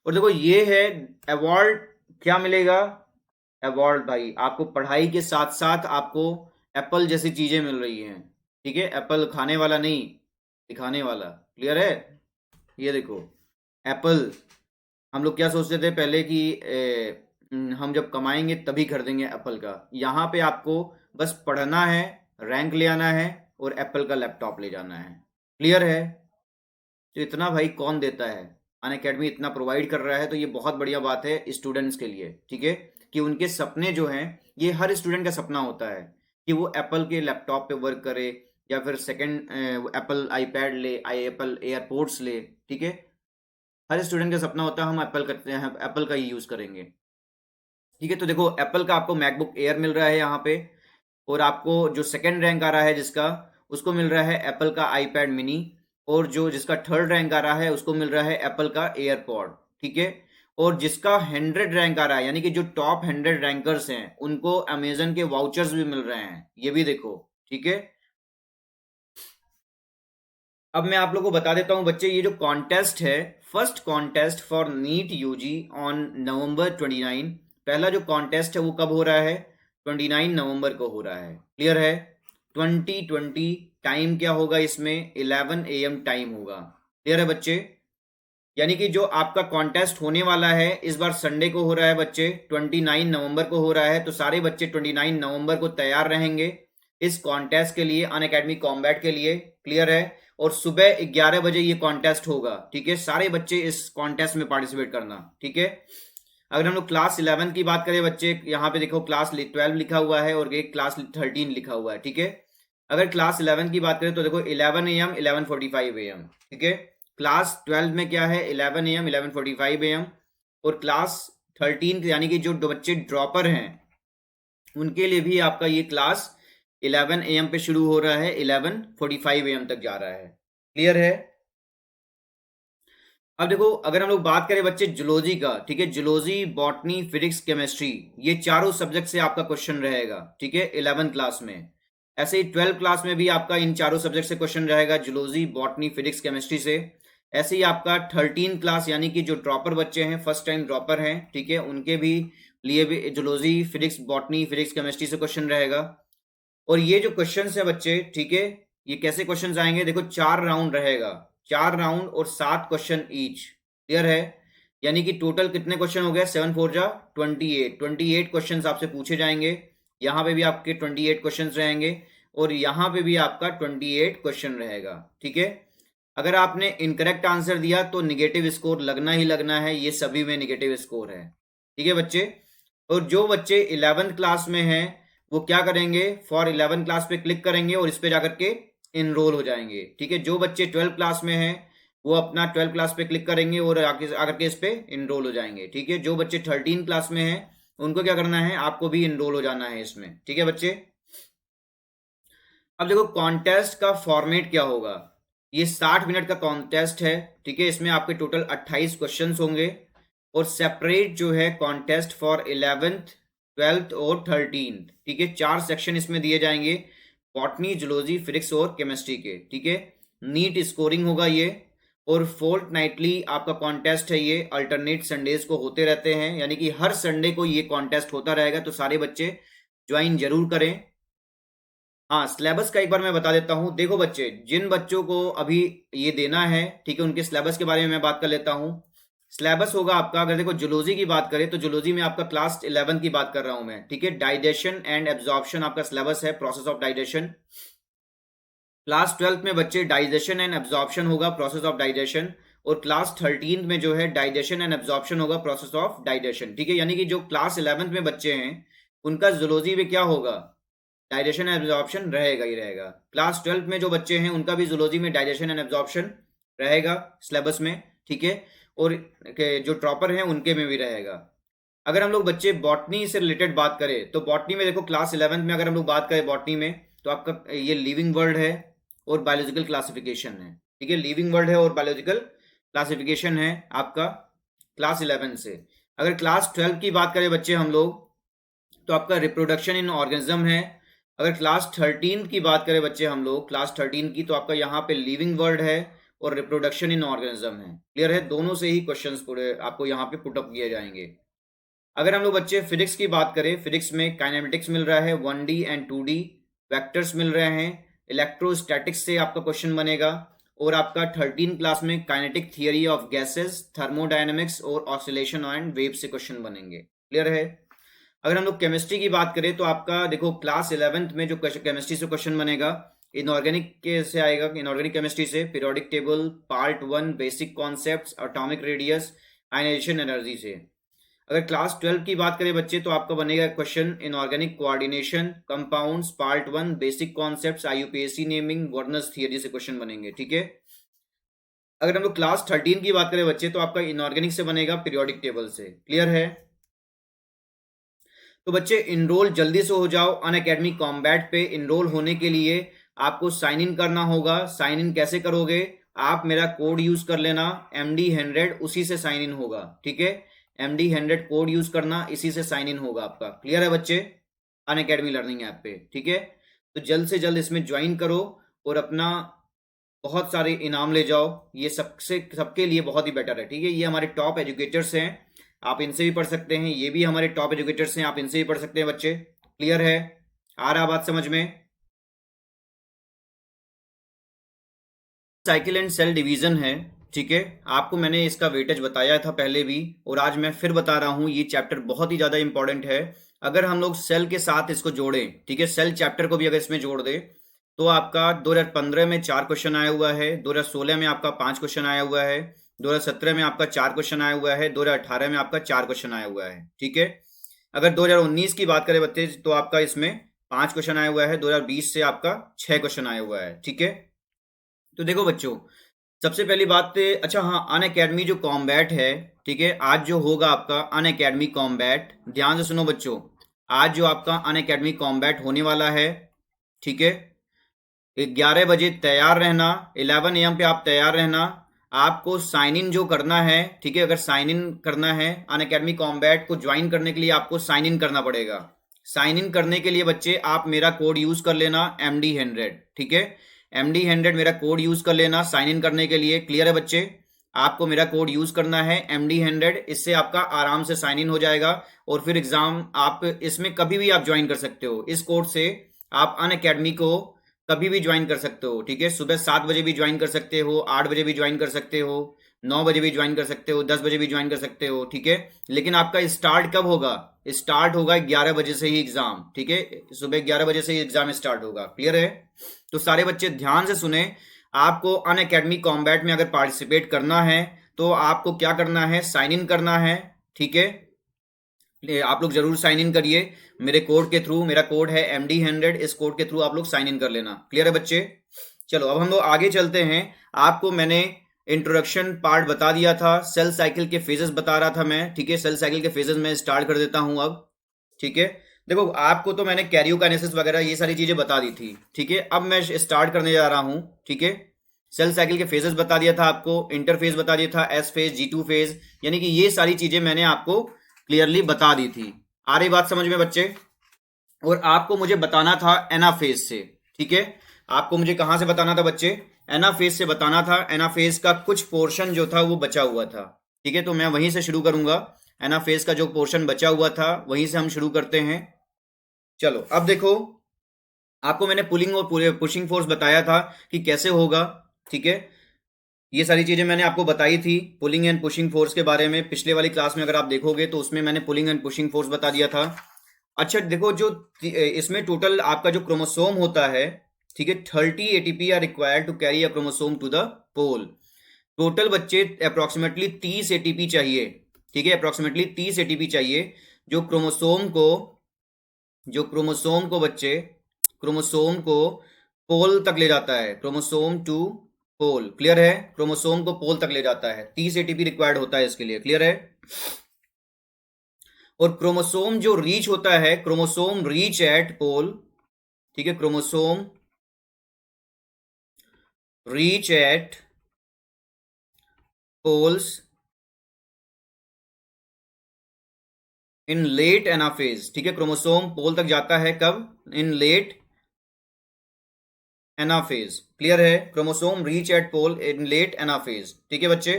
और देखो ये है अवार्ड, क्या मिलेगा अवार्ड भाई, आपको पढ़ाई के साथ साथ आपको एप्पल जैसी चीजें मिल रही हैं। ठीक है, एप्पल खाने वाला नहीं, दिखाने वाला। क्लियर है? ये देखो एप्पल, हम लोग क्या सोचते थे पहले कि हम जब कमाएंगे तभी खरीदेंगे एप्पल का, यहाँ पे आपको बस पढ़ना है, रैंक ले आना है और एप्पल का लैपटॉप ले जाना है। क्लियर है? तो इतना भाई कौन देता है, अनअकैडमी इतना प्रोवाइड कर रहा है तो ये बहुत बढ़िया बात है स्टूडेंट्स के लिए। ठीक है, कि उनके सपने जो हैं, ये हर स्टूडेंट का सपना होता है कि वो एप्पल के लैपटॉप पे वर्क करे या फिर सेकंड एप्पल आईपैड ले, एप्पल एयरपोर्ट्स ले। ठीक है, हर स्टूडेंट का सपना होता है हम एप्पल करते हैं, एप्पल का ही यूज करेंगे। ठीक है, तो देखो एप्पल का आपको मैकबुक एयर मिल रहा है यहाँ पे, और आपको जो सेकंड रैंक आ रहा है जिसका, उसको मिल रहा है एप्पल का आईपैड मिनी, और जो जिसका थर्ड रैंक आ रहा है उसको मिल रहा है एप्पल का एयरपॉड। ठीक है, और जिसका 100 रैंक आ रहा है यानी कि जो टॉप 100 रैंकर्स हैं उनको अमेजन के वाउचर्स भी मिल रहे हैं, ये भी देखो। ठीक है, अब मैं आप लोगों को बता देता हूं बच्चे, ये जो कॉन्टेस्ट है, first contest for NEET UG on November 29, पहला जो कॉन्टेस्ट है वो कब हो रहा है, 29 नवंबर को हो रहा है। क्लियर है? 2020 टाइम क्या होगा इसमें, 11 AM टाइम होगा। क्लियर है बच्चे? यानी कि जो आपका कॉन्टेस्ट होने वाला है इस बार संडे को हो रहा है बच्चे, 29 नवंबर को हो रहा है, तो सारे बच्चे 29 नवंबर को तैयार रहेंगे इस कॉन्टेस्ट के लिए, अनअकैडमी कॉम्बैट के लिए। क्लियर है? और सुबह 11 बजे ये कॉन्टेस्ट होगा। ठीक है, सारे बच्चे इस कॉन्टेस्ट में पार्टिसिपेट करना। ठीक है, अगर हम लोग क्लास 11 की बात करें बच्चे, यहाँ पे देखो क्लास 12 लिखा हुआ है और एक क्लास 13 लिखा हुआ है। ठीक है, अगर क्लास 11 की बात करें तो देखो 11 AM 11:45 AM। ठीक है, क्लास 12 में क्या है, 11 AM 11:45 AM, और क्लास 13 यानी कि जो बच्चे ड्रॉपर हैं उनके लिए भी आपका ये क्लास 11 AM पे शुरू हो रहा है, 11:45 AM तक जा रहा है। क्लियर है? अब देखो अगर हम लोग बात करें बच्चे जूलॉजी का, ठीक है, जूलॉजी, बॉटनी, फिजिक्स, केमिस्ट्री, ये चारों सब्जेक्ट से आपका क्वेश्चन रहेगा। ठीक है, 11th क्लास में। ऐसे ही 12th क्लास में भी आपका इन चारों सब्जेक्ट से क्वेश्चन रहेगा, जूलॉजी, बॉटनी, फिजिक्स, केमिस्ट्री से। ऐसे ही आपका 13th क्लास यानी कि जो ड्रॉपर बच्चे हैं, फर्स्ट टाइम ड्रॉपर हैं, ठीक है, उनके भी लिए भी zoology, physics, botany, physics, chemistry से क्वेश्चन रहेगा। और ये जो क्वेश्चन है बच्चे, ठीक है, ये कैसे क्वेश्चन आएंगे, देखो 4 राउंड रहेगा, 4 राउंड और 7 क्वेश्चन ईच। क्लियर है? यानी कि टोटल कितने क्वेश्चन हो गए, 7 4 जा 28 क्वेश्चन आपसे पूछे जाएंगे। यहाँ पे भी आपके 28 क्वेश्चन रहेंगे और यहाँ पे भी आपका 28 क्वेश्चन रहेगा। ठीक है, अगर आपने इनकरेक्ट आंसर दिया तो निगेटिव स्कोर लगना ही लगना है, ये सभी में निगेटिव स्कोर है। ठीक है बच्चे, और जो बच्चे 11th क्लास में हैं वो क्या करेंगे, फॉर 11 क्लास पे क्लिक करेंगे और इस पे जाकर के इनरोल हो जाएंगे। ठीक है, जो बच्चे 12 क्लास में हैं वो अपना 12 क्लास पे क्लिक करेंगे और आकर के इस पे इनरोल हो जाएंगे। ठीक है, जो बच्चे 13 क्लास में हैं उनको क्या करना है, आपको भी इनरोल हो जाना है इसमें। ठीक है बच्चे, अब देखो कॉन्टेस्ट का फॉर्मेट क्या होगा, ये 60 मिनट का कॉन्टेस्ट है। ठीक है, इसमें आपके टोटल 28 क्वेश्चन होंगे और सेपरेट जो है कॉन्टेस्ट फॉर 11th, 12th और 13th। ठीक है, 4 सेक्शन इसमें दिए जाएंगे, बॉटनी, जूलॉजी, फिजिक्स और केमिस्ट्री के। ठीक है, नीट स्कोरिंग होगा ये, और फोर्थ नाइटली आपका कॉन्टेस्ट है, ये अल्टरनेट संडेज को होते रहते हैं, यानी कि हर संडे को ये कॉन्टेस्ट होता रहेगा, तो सारे बच्चे ज्वाइन जरूर करें। हाँ, सिलेबस का एक बार मैं बता देता हूँ। देखो बच्चे, जिन बच्चों को अभी ये देना है, ठीक है, उनके सिलेबस के बारे में मैं बात कर लेता हूँ। सिलेबस होगा आपका, अगर देखो जूलॉजी की बात करें तो जूलॉजी में आपका क्लास 11 की बात कर रहा हूं मैं, ठीक है। डाइजेशन एंड एब्जॉर्प्शन आपका सिलेबस है, प्रोसेस ऑफ डाइजेशन। क्लास 12 में बच्चे डाइजेशन एंड एब्जॉर्प्शन होगा, प्रोसेस ऑफ डाइजेशन। और क्लास 13 में जो है डाइजेशन एंड एब्जॉर्प्शन होगा, प्रोसेस ऑफ डाइजेशन, ठीक है। यानी कि जो क्लास 11 में बच्चे हैं उनका जूलॉजी में क्या होगा, डाइजेशन एंड एब्जॉर्प्शन रहेगा ही रहेगा। क्लास 12 में जो बच्चे हैं उनका भी जूलॉजी में डाइजेशन एंड एब्जॉर्प्शन रहेगा सिलेबस में, ठीक है। और जो टॉपर हैं उनके में भी रहेगा। अगर हम लोग बच्चे बॉटनी से रिलेटेड बात करें तो बॉटनी में देखो क्लास 11 में अगर हम लोग बात करें बॉटनी में, तो आपका ये लिविंग वर्ल्ड है और बायोलॉजिकल क्लासिफिकेशन है, ठीक है। लिविंग वर्ल्ड है और बायोलॉजिकल क्लासिफिकेशन है आपका क्लास 11 से। अगर क्लास 12 की बात करें बच्चे हम लोग, तो आपका रिप्रोडक्शन इन ऑर्गेनिज्म है। अगर क्लास 13 की बात करें बच्चे हम लोग, क्लास 13 की, तो आपका यहाँ पे लिविंग वर्ल्ड है और रिप्रोडक्शन इन ऑर्गेनिज्म है। क्लियर है, दोनों से ही क्वेश्चंस पूरे आपको यहाँ पे पुट अप किए जाएंगे। अगर हम लोग बच्चे फिजिक्स की बात करें, फिजिक्स में काइनेमेटिक्स मिल रहा है 1D एंड 2D, वेक्टर्स मिल रहे हैं, इलेक्ट्रोस्टैटिक्स से आपका क्वेश्चन बनेगा। और आपका 13 क्लास में kinetic theory of gases, thermodynamics और ऑसिलेशन एंड वेव से क्वेश्चन बनेंगे। क्लियर है। अगर हम लोग केमिस्ट्री की बात करें तो आपका देखो क्लास 11th में जो केमिस्ट्री से क्वेश्चन बनेगा, इनऑर्गेनिक के से आएगा, इनऑर्गेनिक केमिस्ट्री से periodic table, part 1 basic concepts, atomic radius, ionisation energy से। अगर क्लास 12 की बात करें बच्चे तो आपका बनेगा question inorganic coordination, compounds, part 1 basic concepts, IUPAC naming, Werner's theory से क्वेश्चन बनेंगे, ठीक है। अगर हम लोग क्लास 13 की बात करें बच्चे तो आपका इनऑर्गेनिक से बनेगा पीरियोडिक टेबल से। क्लियर है। तो बच्चे इनरोल जल्दी से हो जाओ अनअकैडमी कॉम्बैट पे। इनरोल होने के लिए आपको साइन इन करना होगा। साइन इन कैसे करोगे, आप मेरा कोड यूज कर लेना MD100, उसी से साइन इन होगा, ठीक है। MD100 कोड यूज करना, इसी से साइन इन होगा आपका। क्लियर है बच्चे, अनअकैडमी लर्निंग ऐप पे, ठीक है। तो जल्द से जल्द इसमें ज्वाइन करो और अपना बहुत सारे इनाम ले जाओ। ये सबके लिए बहुत ही बेटर है, ठीक है। ये हमारे टॉप एजुकेटर्स हैं, आप इनसे भी पढ़ सकते हैं। ये भी हमारे टॉप एजुकेटर्स हैं, आप इनसे भी पढ़ सकते हैं बच्चे। क्लियर है, आ रहा बात समझ में। साइकिल एंड सेल डिवीजन है, ठीक है। आपको मैंने इसका वेटेज बताया था पहले भी और आज मैं फिर बता रहा हूं। ये चैप्टर बहुत ही ज्यादा इंपॉर्टेंट है। अगर हम लोग सेल के साथ इसको जोड़ें, ठीक है, सेल चैप्टर को भी अगर इसमें जोड़ दे तो आपका 2015 में 4 क्वेश्चन आया हुआ है, 2016 में आपका 5 क्वेश्चन आया हुआ है, 2017 में आपका 4 क्वेश्चन आया हुआ है, 2018 में आपका 4 क्वेश्चन आया हुआ है, ठीक है। अगर 2019 की बात करें बच्चे तो आपका इसमें 5 क्वेश्चन आया हुआ है, 2020 से आपका 6 क्वेश्चन आया हुआ है, ठीक है। तो देखो बच्चों, सबसे पहली बात, अच्छा हाँ, अन अकेडमी जो कॉम्बैट है, ठीक है, आज जो होगा आपका अन अकेडमी कॉम्बैट, ध्यान से सुनो बच्चों, आज जो आपका अन अकेडमी कॉम्बैट होने वाला है, ठीक है, 11 बजे तैयार रहना, 11 AM पे आप तैयार रहना। आपको साइन इन जो करना है, ठीक है, अगर साइन इन करना है अन अकेडमी कॉम्बैट को ज्वाइन करने के लिए आपको साइन इन करना पड़ेगा। साइन इन करने के लिए बच्चे आप मेरा कोड यूज कर लेना MD100, ठीक है। MD100 मेरा कोड यूज कर लेना साइन इन करने के लिए। क्लियर है बच्चे, आपको मेरा कोड यूज करना है MD100, इससे आपका आराम से साइन इन हो जाएगा और फिर एग्जाम आप इसमें कभी भी आप ज्वाइन कर सकते हो। इस कोड से आप अन अकेडमी को कभी भी ज्वाइन कर सकते हो, ठीक है। सुबह 7 बजे भी ज्वाइन कर सकते हो, 8 बजे भी ज्वाइन कर सकते हो, 9 बजे भी ज्वाइन कर सकते हो, 10 बजे भी ज्वाइन कर सकते हो, ठीक है। लेकिन आपका स्टार्ट कब होगा, स्टार्ट होगा 11 बजे से ही एग्जाम, ठीक है। सुबह 11 बजे से ही एग्जाम स्टार्ट होगा। क्लियर है। तो सारे बच्चे ध्यान से सुने, आपको अन अकेडमी कॉम्बैट में अगर पार्टिसिपेट करना है तो आपको क्या करना है, साइन इन करना है, ठीक है। आप लोग जरूर साइन इन करिए मेरे कोड के थ्रू। मेरा कोड है MD100, इस कोड के थ्रू आप लोग साइन इन कर लेना। क्लियर है बच्चे। चलो अब हम लोग आगे चलते हैं। आपको मैंने इंट्रोडक्शन पार्ट बता दिया था, सेल साइकिल के फेजेस बता रहा था मैं, ठीक है। सेल साइकिल के फेजेस में स्टार्ट कर देता हूं अब, ठीक है। देखो आपको तो मैंने कैरियोकाइनेसिस वगैरह ये सारी चीजें बता दी थी, ठीक है। अब मैं स्टार्ट करने जा रहा हूं, ठीक है। सेल साइकिल के फेजेस बता दिया था आपको, इंटरफेज बता दिया था, S फेज, G2 फेज, यानी कि ये सारी चीजें मैंने आपको क्लियरली बता दी थी। आ रही बात समझ में बच्चे। और आपको मुझे बताना था एनाफेज से, ठीक है। आपको मुझे कहां से बताना था बच्चे, एनाफेज से बताना था। एनाफेज का कुछ पोर्शन जो था वो बचा हुआ था, ठीक है। तो मैं वहीं से शुरू करूंगा, एनाफेज का जो पोर्शन बचा हुआ था वहीं से हम शुरू करते हैं। चलो अब देखो, आपको मैंने पुलिंग और पुशिंग फोर्स बताया था कि कैसे होगा, ठीक है। ये सारी चीजें मैंने आपको बताई थी पुलिंग एंड पुशिंग फोर्स के बारे में। पिछले वाली क्लास में अगर आप देखोगे तो उसमें मैंने पुलिंग एंड पुशिंग फोर्स बता दिया था। अच्छा देखो, जो इसमें टोटल आपका जो क्रोमोसोम होता है, ठीक है, 30 ATP are required to carry a chromosome to the pole. Total बच्चे अप्रोक्सीमेटली 30 एटीपी चाहिए, ठीक है, अप्रोक्सीमेटली 30 एटीपी चाहिए जो क्रोमोसोम को बच्चे क्रोमोसोम को पोल तक ले जाता है, क्रोमोसोम टू पोल। क्लियर है? क्रोमोसोम को पोल तक ले जाता है, 30 एटीपी रिक्वायर्ड होता है इसके लिए। क्लियर है? और क्रोमोसोम जो रीच होता है, क्रोमोसोम रीच एट पोल, ठीक है, chromosome reach at poles in late anaphase, ठीक है, क्रोमोसोम पोल तक जाता है कब? In late anaphase. क्लियर है? Chromosome reach at pole in late anaphase, ठीक है बच्चे।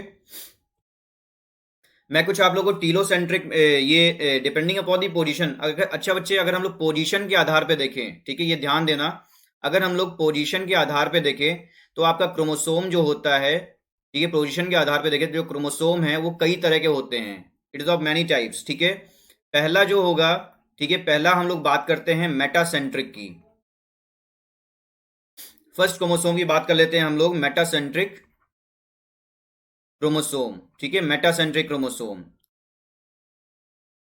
मैं कुछ आप लोगों को टीलोसेंट्रिक ये डिपेंडिंग अपॉन दी पोजीशन, अगर अच्छा बच्चे अगर हम लोग पोजीशन के आधार पे देखें, ठीक है, ये ध्यान देना, अगर हम लोग पोजीशन के आधार पे देखें तो आपका क्रोमोसोम जो होता है, ठीक है, पोजीशन के आधार पे देखें जो क्रोमोसोम है वो कई तरह के होते हैं। It is of many types, ठीक है। पहला जो होगा, ठीक है, पहला हम लोग बात करते हैं मेटासेंट्रिक की। फर्स्ट क्रोमोसोम की बात कर लेते हैं हम लोग, मेटासेंट्रिक क्रोमोसोम, ठीक है, मेटासेंट्रिक क्रोमोसोम।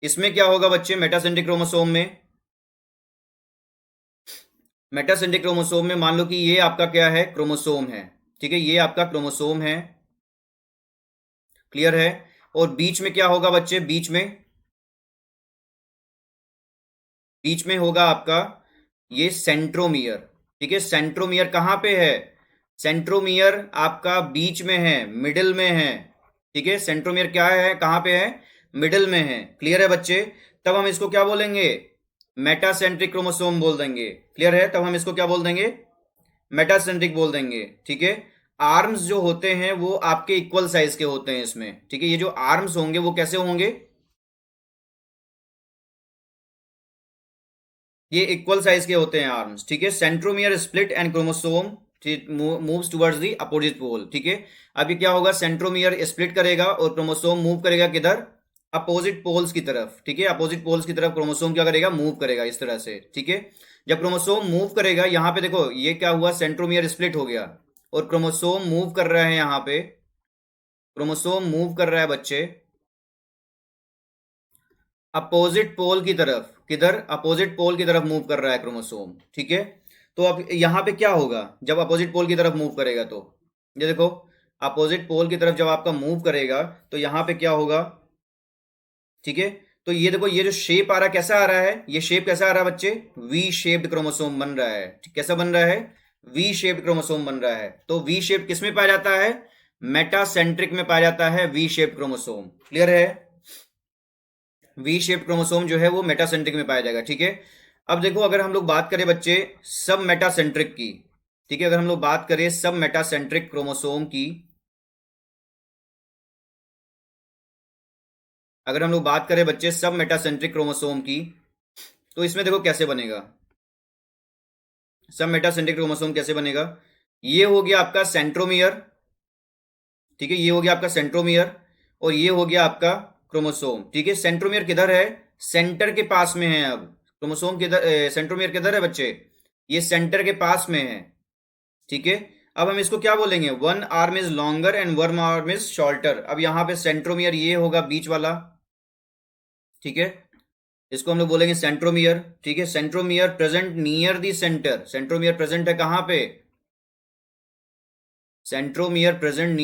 इसमें क्या होगा बच्चे? मेटासेंट्रिक क्रोमोसोम में मान लो कि ये आपका क्या है? क्रोमोसोम है, ठीक है, ये आपका क्रोमोसोम है। क्लियर है? और बीच में क्या होगा बच्चे? बीच में होगा आपका ये सेंट्रोमियर, ठीक है। सेंट्रोमियर कहां पे है? सेंट्रोमियर आपका बीच में है, मिडिल में है, ठीक है। सेंट्रोमियर क्या है, कहां पे है? मिडिल में है। क्लियर है बच्चे? तब हम इसको क्या बोलेंगे? मेटासेंट्रिक क्रोमोसोम बोल देंगे। क्लियर है? तब हम इसको क्या बोल देंगे? मेटासेंट्रिक बोल देंगे, ठीक है। आर्म्स जो होते हैं वो आपके इक्वल साइज के होते हैं इसमें, ठीक है। ये जो आर्म्स होंगे वो कैसे होंगे? ये इक्वल साइज के होते हैं आर्म्स, ठीक है। Centromere split and chromosome moves towards the opposite pole, ठीक है। अब ये क्या होगा? सेंट्रोमियर स्प्लिट करेगा और क्रोमोसोम मूव करेगा किधर? अपोजिट पोल्स की तरफ, ठीक है। अपोजिट पोल्स की तरफ क्रोमोसोम क्या करेगा? मूव करेगा इस तरह से, ठीक है। जब क्रोमोसोम मूव करेगा, यहां पे देखो ये क्या हुआ? सेंट्रोमियर स्प्लिट हो गया और क्रोमोसोम मूव कर रहा है, यहां पे क्रोमोसोम मूव कर रहा है बच्चे अपोजिट पोल की तरफ। किधर? अपोजिट पोल की तरफ मूव कर रहा है क्रोमोसोम, ठीक है। तो अब यहां पे क्या होगा जब अपोजिट पोल की तरफ मूव करेगा? तो ये देखो, अपोजिट पोल की तरफ जब आपका मूव करेगा तो यहां पे क्या होगा, ठीक है। तो ये देखो, ये जो शेप आ रहा है कैसा आ रहा है? ये शेप कैसा आ रहा है बच्चे? वी शेप्ड क्रोमोसोम बन रहा है। कैसा बन रहा है? वी शेप्ड क्रोमोसोम बन रहा है। तो वी शेप किस में पाया जाता है? मेटासेंट्रिक में पाया जाता है वी शेप क्रोमोसोम। क्लियर है? वी शेप क्रोमोसोम जो है वो मेटासेंट्रिक में पाया जाएगा, ठीक है। अब देखो, अगर हम लोग बात करें बच्चे सब मेटासेंट्रिक की, ठीक है, अगर हम लोग बात करें सब मेटासेंट्रिक क्रोमोसोम की, अगर हम लोग बात करें बच्चे सब मेटासेंट्रिक क्रोमोसोम की, तो इसमें देखो कैसे बनेगा सब मेटासेंट्रिक क्रोमोसोम, कैसे बनेगा? ये हो गया आपका सेंट्रोमियर, ठीक है, ये हो गया आपका सेंट्रोमियर और ये हो गया आपका क्रोमोसोम, ठीक है। सेंट्रोमियर किधर है? सेंटर के पास में है। अब क्रोमोसोम किधर, सेंट्रोमियर किधर है बच्चे? ये सेंटर के पास में है, ठीक है। अब हम इसको क्या बोलेंगे? One arm is longer and one arm is shorter. अब यहां पे सेंट्रोमियर ये होगा बीच वाला, ठीक है, इसको हम लोग बोलेंगे सेंट्रोमियर, ठीक है। Centromere present near the centre. Centromere present है कहां पे? Centromere present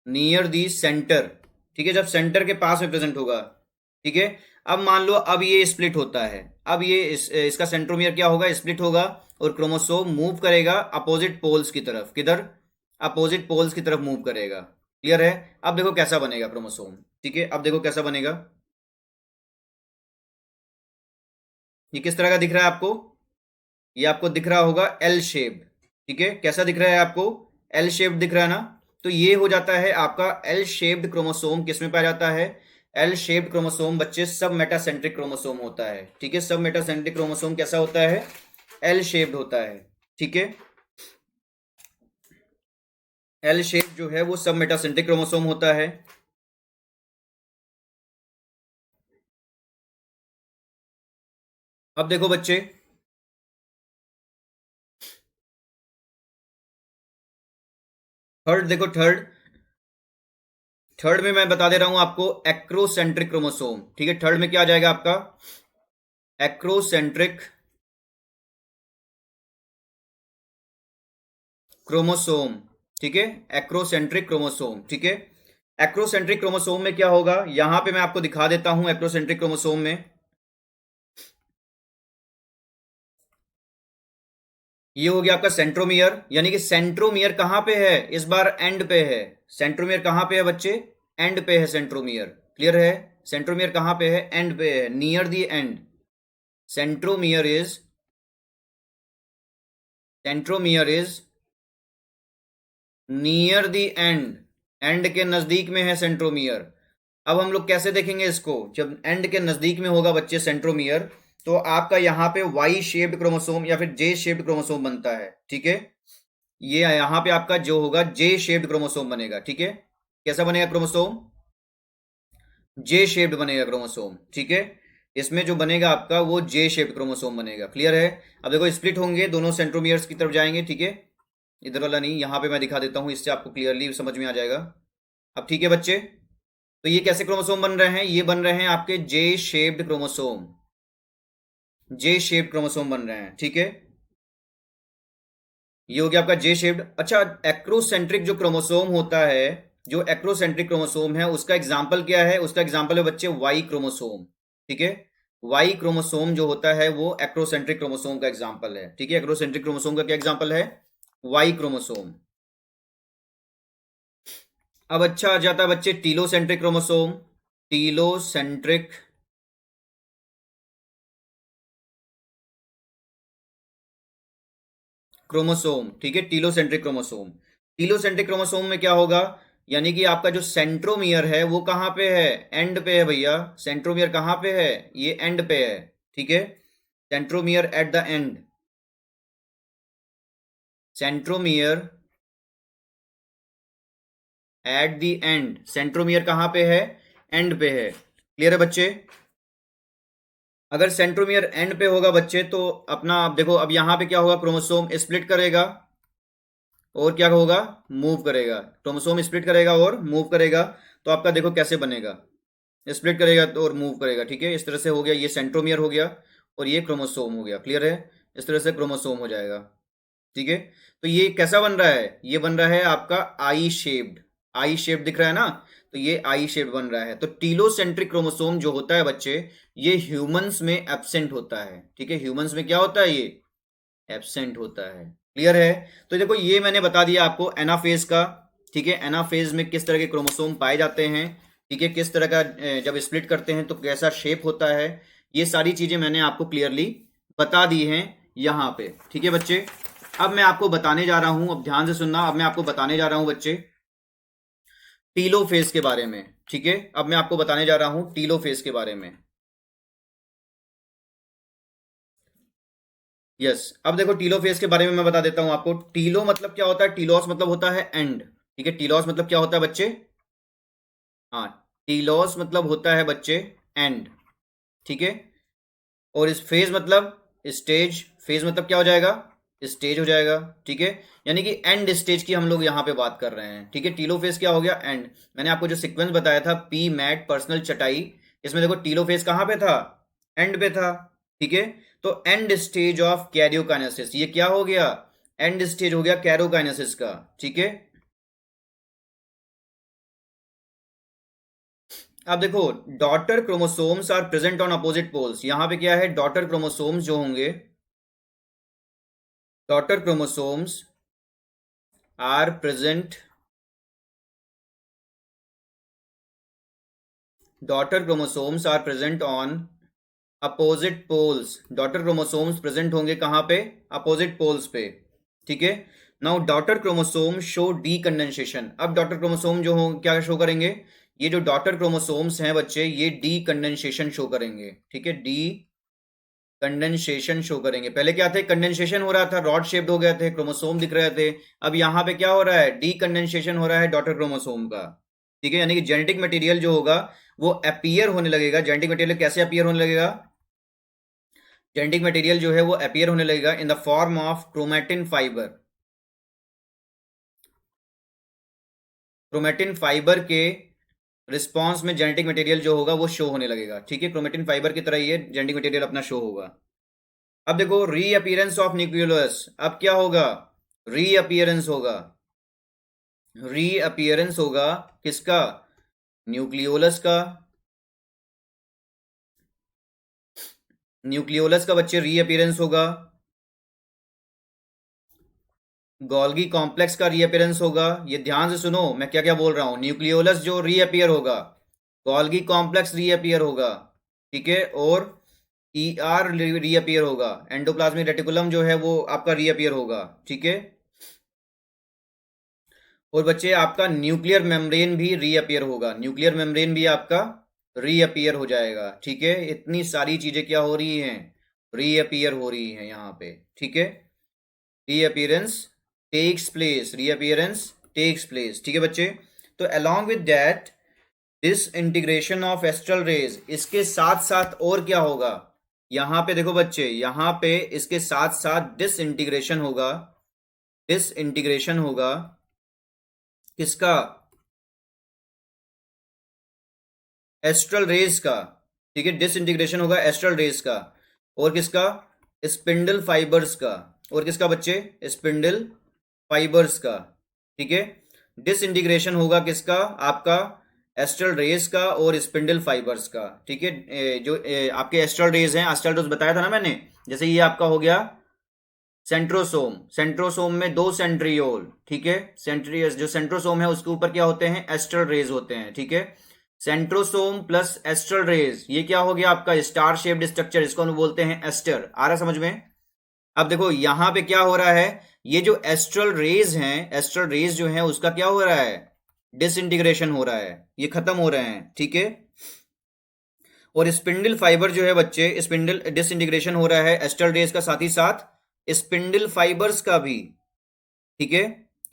near the centre, ठीक है, जब सेंटर के पास में प्रेजेंट होगा, ठीक है। अब मान लो अब ये स्प्लिट होता है, अब ये इसका सेंट्रोमियर क्या होगा? स्प्लिट होगा और क्रोमोसोम मूव करेगा अपोजिट पोल्स की तरफ। किधर? अपोजिट पोल्स की तरफ मूव करेगा। क्लियर है? अब देखो कैसा बनेगा क्रोमोसोम, ठीक है। अब देखो कैसा बनेगा, ये किस तरह का दिख रहा है आपको? ये आपको दिख रहा होगा एल शेप, ठीक है। कैसा दिख रहा है आपको? एल शेप दिख रहा है ना। तो ये हो जाता है आपका एल शेप्ड क्रोमोसोम। किस में पाया जाता है? एल शेप्ड क्रोमोसोम बच्चे सब मेटासेंट्रिक क्रोमोसोम होता है, ठीक है। सब मेटासेंट्रिक क्रोमोसोम कैसा होता है? एल शेप्ड होता है, ठीक है। एल शेप जो है वो सब मेटासेंट्रिक क्रोमोसोम होता है। अब देखो बच्चे, थर्ड देखो, थर्ड में मैं बता दे रहा हूं आपको एक्रोसेंट्रिक क्रोमोसोम, ठीक है। थर्ड में क्या आ जाएगा आपका? एक्रोसेंट्रिक क्रोमोसोम, ठीक है। एक्रोसेंट्रिक क्रोमोसोम, ठीक है। एक्रोसेंट्रिक क्रोमोसोम में क्या होगा, यहां पे मैं आपको दिखा देता हूं। एक्रोसेंट्रिक क्रोमोसोम में ये हो गया आपका सेंट्रोमियर, यानी कि सेंट्रोमियर कहां पे है? इस बार एंड पे है। सेंट्रोमियर कहां पे है बच्चे? एंड पे है सेंट्रोमियर, क्लियर है। सेंट्रोमियर कहां पे है? एंड पे है, near the end. Centromere is centromere is near the end, and के नजदीक में है सेंट्रोमियर। अब हम लोग कैसे देखेंगे इसको? जब एंड के नजदीक में होगा बच्चे सेंट्रोमियर, तो आपका यहाँ पे वाई शेप्ड क्रोमोसोम या फिर जे शेप्ड क्रोमोसोम बनता है, ठीक है। ये यहाँ पे आपका जो होगा जे शेप्ड क्रोमोसोम बनेगा, ठीक है। कैसा बनेगा क्रोमोसोम? जे शेप्ड बनेगा क्रोमोसोम, ठीक है। इसमें जो बनेगा आपका वो जे शेप्ड क्रोमोसोम बनेगा, क्लियर है। अब देखो स्प्लिट होंगे, दोनों सेंट्रोमियर्स की तरफ जाएंगे, ठीक है। इधर वाला नहीं, यहाँ पे मैं दिखा देता हूँ, इससे आपको क्लियरली समझ में आ जाएगा। अब ठीक है बच्चे, तो ये कैसे क्रोमोसोम बन रहे हैं? ये बन रहे हैं आपके जे शेप्ड क्रोमोसोम, जे शेप्ड क्रोमोसोम बन रहे हैं, ठीक है। ये हो गया आपका जे शेप्ड। अच्छा, एक्रोसेंट्रिक जो क्रोमोसोम होता है, जो एक्रोसेंट्रिक क्रोमोसोम है, उसका एग्जाम्पल क्या है? उसका एग्जाम्पल है बच्चे वाई क्रोमोसोम, ठीक है। वाई क्रोमोसोम जो होता है वो एक्रोसेंट्रिक क्रोमोसोम का एग्जाम्पल है, ठीक है। एक्रोसेंट्रिक क्रोमोसोम का क्या एग्जाम्पल है? Y chromosome. अब अच्छा आ जाता है बच्चे टीलोसेंट्रिक क्रोमोसोम। टीलोसेंट्रिक क्रोमोसोम, ठीक है। टीलोसेंट्रिक क्रोमोसोम, टीलोसेंट्रिक क्रोमोसोम में क्या होगा, यानी कि आपका जो सेंट्रोमियर है वो कहां पे है? एंड पे है भैया। सेंट्रोमियर कहां पे है? ये एंड पे है, ठीक है। Centromere at the end, centromere at the end. Centromere कहां पे है? एंड पे है, क्लियर है बच्चे। अगर सेंट्रोमियर एंड पे होगा बच्चे, तो अपना आप देखो, अब यहां पे क्या होगा? क्रोमोसोम स्प्लिट करेगा और क्या होगा? मूव करेगा। क्रोमोसोम स्प्लिट करेगा और मूव करेगा, तो आपका देखो कैसे बनेगा। स्प्लिट करेगा तो और मूव करेगा, ठीक है। इस तरह से हो गया, ये सेंट्रोमियर हो गया और ये क्रोमोसोम हो गया, क्लियर है। इस तरह से क्रोमोसोम हो जाएगा, ठीक है। तो ये कैसा बन रहा है? ये बन रहा है आपका आई शेप्ड। आई शेप दिख रहा है ना, तो ये आई शेप बन रहा है। तो टीलोसेंट्रिक क्रोमोसोम जो होता है बच्चे, ये ह्यूमंस में एब्सेंट होता है, ठीक है। ह्यूमंस में क्या होता है? ये एब्सेंट होता है, क्लियर है। तो देखो ये मैंने बता दिया आपको एनाफेज का, ठीक है। एनाफेज में किस तरह के क्रोमोसोम पाए जाते हैं, ठीक है। किस तरह का जब स्प्लिट करते हैं तो कैसा शेप होता है, ये सारी चीजें मैंने आपको क्लियरली बता दी हैं यहाँ पे, ठीक है बच्चे। अब मैं आपको बताने जा रहा हूं, अब ध्यान से सुनना, अब मैं आपको बताने जा रहा हूं बच्चे टीलोफेज के बारे में, ठीक है। अब मैं आपको बताने जा रहा हूं टीलोफेज के बारे में। यस, अब देखो टीलोफेज के बारे में मैं बता देता हूं आपको। टीलो मतलब क्या होता है? टीलोस मतलब होता है एंड, ठीक है। टीलोस मतलब क्या होता है बच्चे? हाँ, टीलोस मतलब होता है बच्चे एंड, ठीक है। और इस फेज मतलब स्टेज, फेज मतलब क्या हो जाएगा? स्टेज हो जाएगा, ठीक है। यानी कि एंड स्टेज की हम लोग यहाँ पे बात कर रहे हैं, ठीक है। टीलो फेज क्या हो गया? एंड। मैंने आपको जो सीक्वेंस बताया था, पी मैट पर्सनल चटाई, इसमें देखो टीलो फेज कहाँ पे था? एंड पे था, ठीक है। तो एंड स्टेज ऑफ कैरियोकाइनेसिस, ये क्या हो गया? एंड स्टेज हो गया कैरोकाइनेसिस का, ठीक है। अब देखो, daughter chromosomes are present on opposite poles. यहां पे क्या है? डॉटर क्रोमोसोम्स जो होंगे, daughter chromosomes are present, daughter chromosomes are present on opposite poles. Daughter chromosomes present होंगे कहां पे? अपोजिट पोल्स पे, ठीक है। Now daughter chromosome show decondensation. अब डॉटर क्रोमोसोम जो हो क्या शो करेंगे? ये जो डॉटर क्रोमोसोम्स हैं बच्चे, ये डी कंडेंसेशन शो करेंगे, ठीक है, डी कंडेंसेशन शो करेंगे। पहले क्या थे, कंडेंसेशन हो रहा था, रॉड शेप्ड हो गए थे, क्रोमोसोम दिख रहे थे। अब यहाँ पे क्या हो रहा है, डी कंडेंसेशन हो रहा है डॉटर क्रोमोसोम का, ठीक है, यानी कि जेनेटिक मटेरियल जो होगा वो अपीयर होने लगेगा। जेनेटिक मटेरियल कैसे अपीयर होने लगेगा, जेनेटिक मटेरियल जो है वो अपीयर होने लगेगा in the form of chromatin fibre. Chromatin fibre के रिस्पॉन्स में जेनेटिक मटेरियल जो होगा वो शो होने लगेगा, ठीक है, क्रोमैटिन फाइबर की तरह ये जेनेटिक मटेरियल अपना शो होगा। अब देखो रीअपीयरेंस ऑफ न्यूक्लियोलस, अब क्या होगा, रीअपीयरेंस होगा, रीअपीयरेंस होगा किसका, न्यूक्लियोलस का, न्यूक्लियोलस का बच्चे रीअपीयरेंस होगा, गोल्गी कॉम्प्लेक्स का रीअपीयरेंस होगा। ये ध्यान से सुनो मैं क्या क्या बोल रहा हूं, न्यूक्लियोलस जो रीअपीयर होगा, गोल्गी कॉम्प्लेक्स रीअपीयर होगा, ठीक है, और ईआर रीअपीयर होगा, एंडोप्लाज्मिक रेटिकुलम जो है वो आपका रीअपीयर होगा, ठीक है। और बच्चे आपका न्यूक्लियर मेम्ब्रेन भी रीअपीयर होगा, न्यूक्लियर मेम्ब्रेन भी आपका रीअपीयर हो जाएगा, ठीक है। इतनी सारी चीजें क्या हो रही हैं, रीअपीयर हो रही हैं यहाँ पे, ठीक है, reappearance takes place, reappearance takes place, ठीक है बच्चे। तो along with that this integration of astral rays, इसके साथ साथ और क्या होगा, यहाँ पे देखो बच्चे, यहाँ पे इसके साथ साथ डिस इंटीग्रेशन होगा, डिस इंटीग्रेशन होगा किसका, एस्ट्रल रेज का, ठीक है, डिसइंटीग्रेशन होगा एस्ट्रल रेज का, और किसका, स्पिंडल फाइबर्स का, और किसका बच्चे, स्पिंडल फाइबर्स का, ठीक है। डिसइंटीग्रेशन होगा किसका, आपका एस्ट्रल रेज का और स्पिंडल फाइबर्स का, ठीक है। आपके एस्ट्रल रेज हैं, एस्ट्रल रेज बताया था ना मैंने, जैसे ये आपका हो गया सेंट्रोसोम, सेंट्रोसोम में दो सेंट्रियोल, ठीक है, जो सेंट्रोसोम है उसके ऊपर क्या होते हैं, एस्ट्रल रेज होते हैं, ठीक है। सेंट्रोसोम प्लस एस्ट्रल रेज, ये क्या हो गया आपका स्टार शेप्ड स्ट्रक्चर, इसको हम बोलते हैं एस्टर, आ रहा समझ में। अब देखो यहां पे क्या हो रहा है, ये जो एस्ट्रल रेज हैं, एस्ट्रल रेज जो है उसका क्या हो रहा है, डिसइंटीग्रेशन हो रहा है, ये खत्म हो रहे हैं, ठीक है। और स्पिंडल फाइबर जो है बच्चे, स्पिंडल डिसइंटीग्रेशन हो रहा है एस्ट्रल रेज का, साथ ही साथ स्पिंडल फाइबर्स का भी, ठीक है,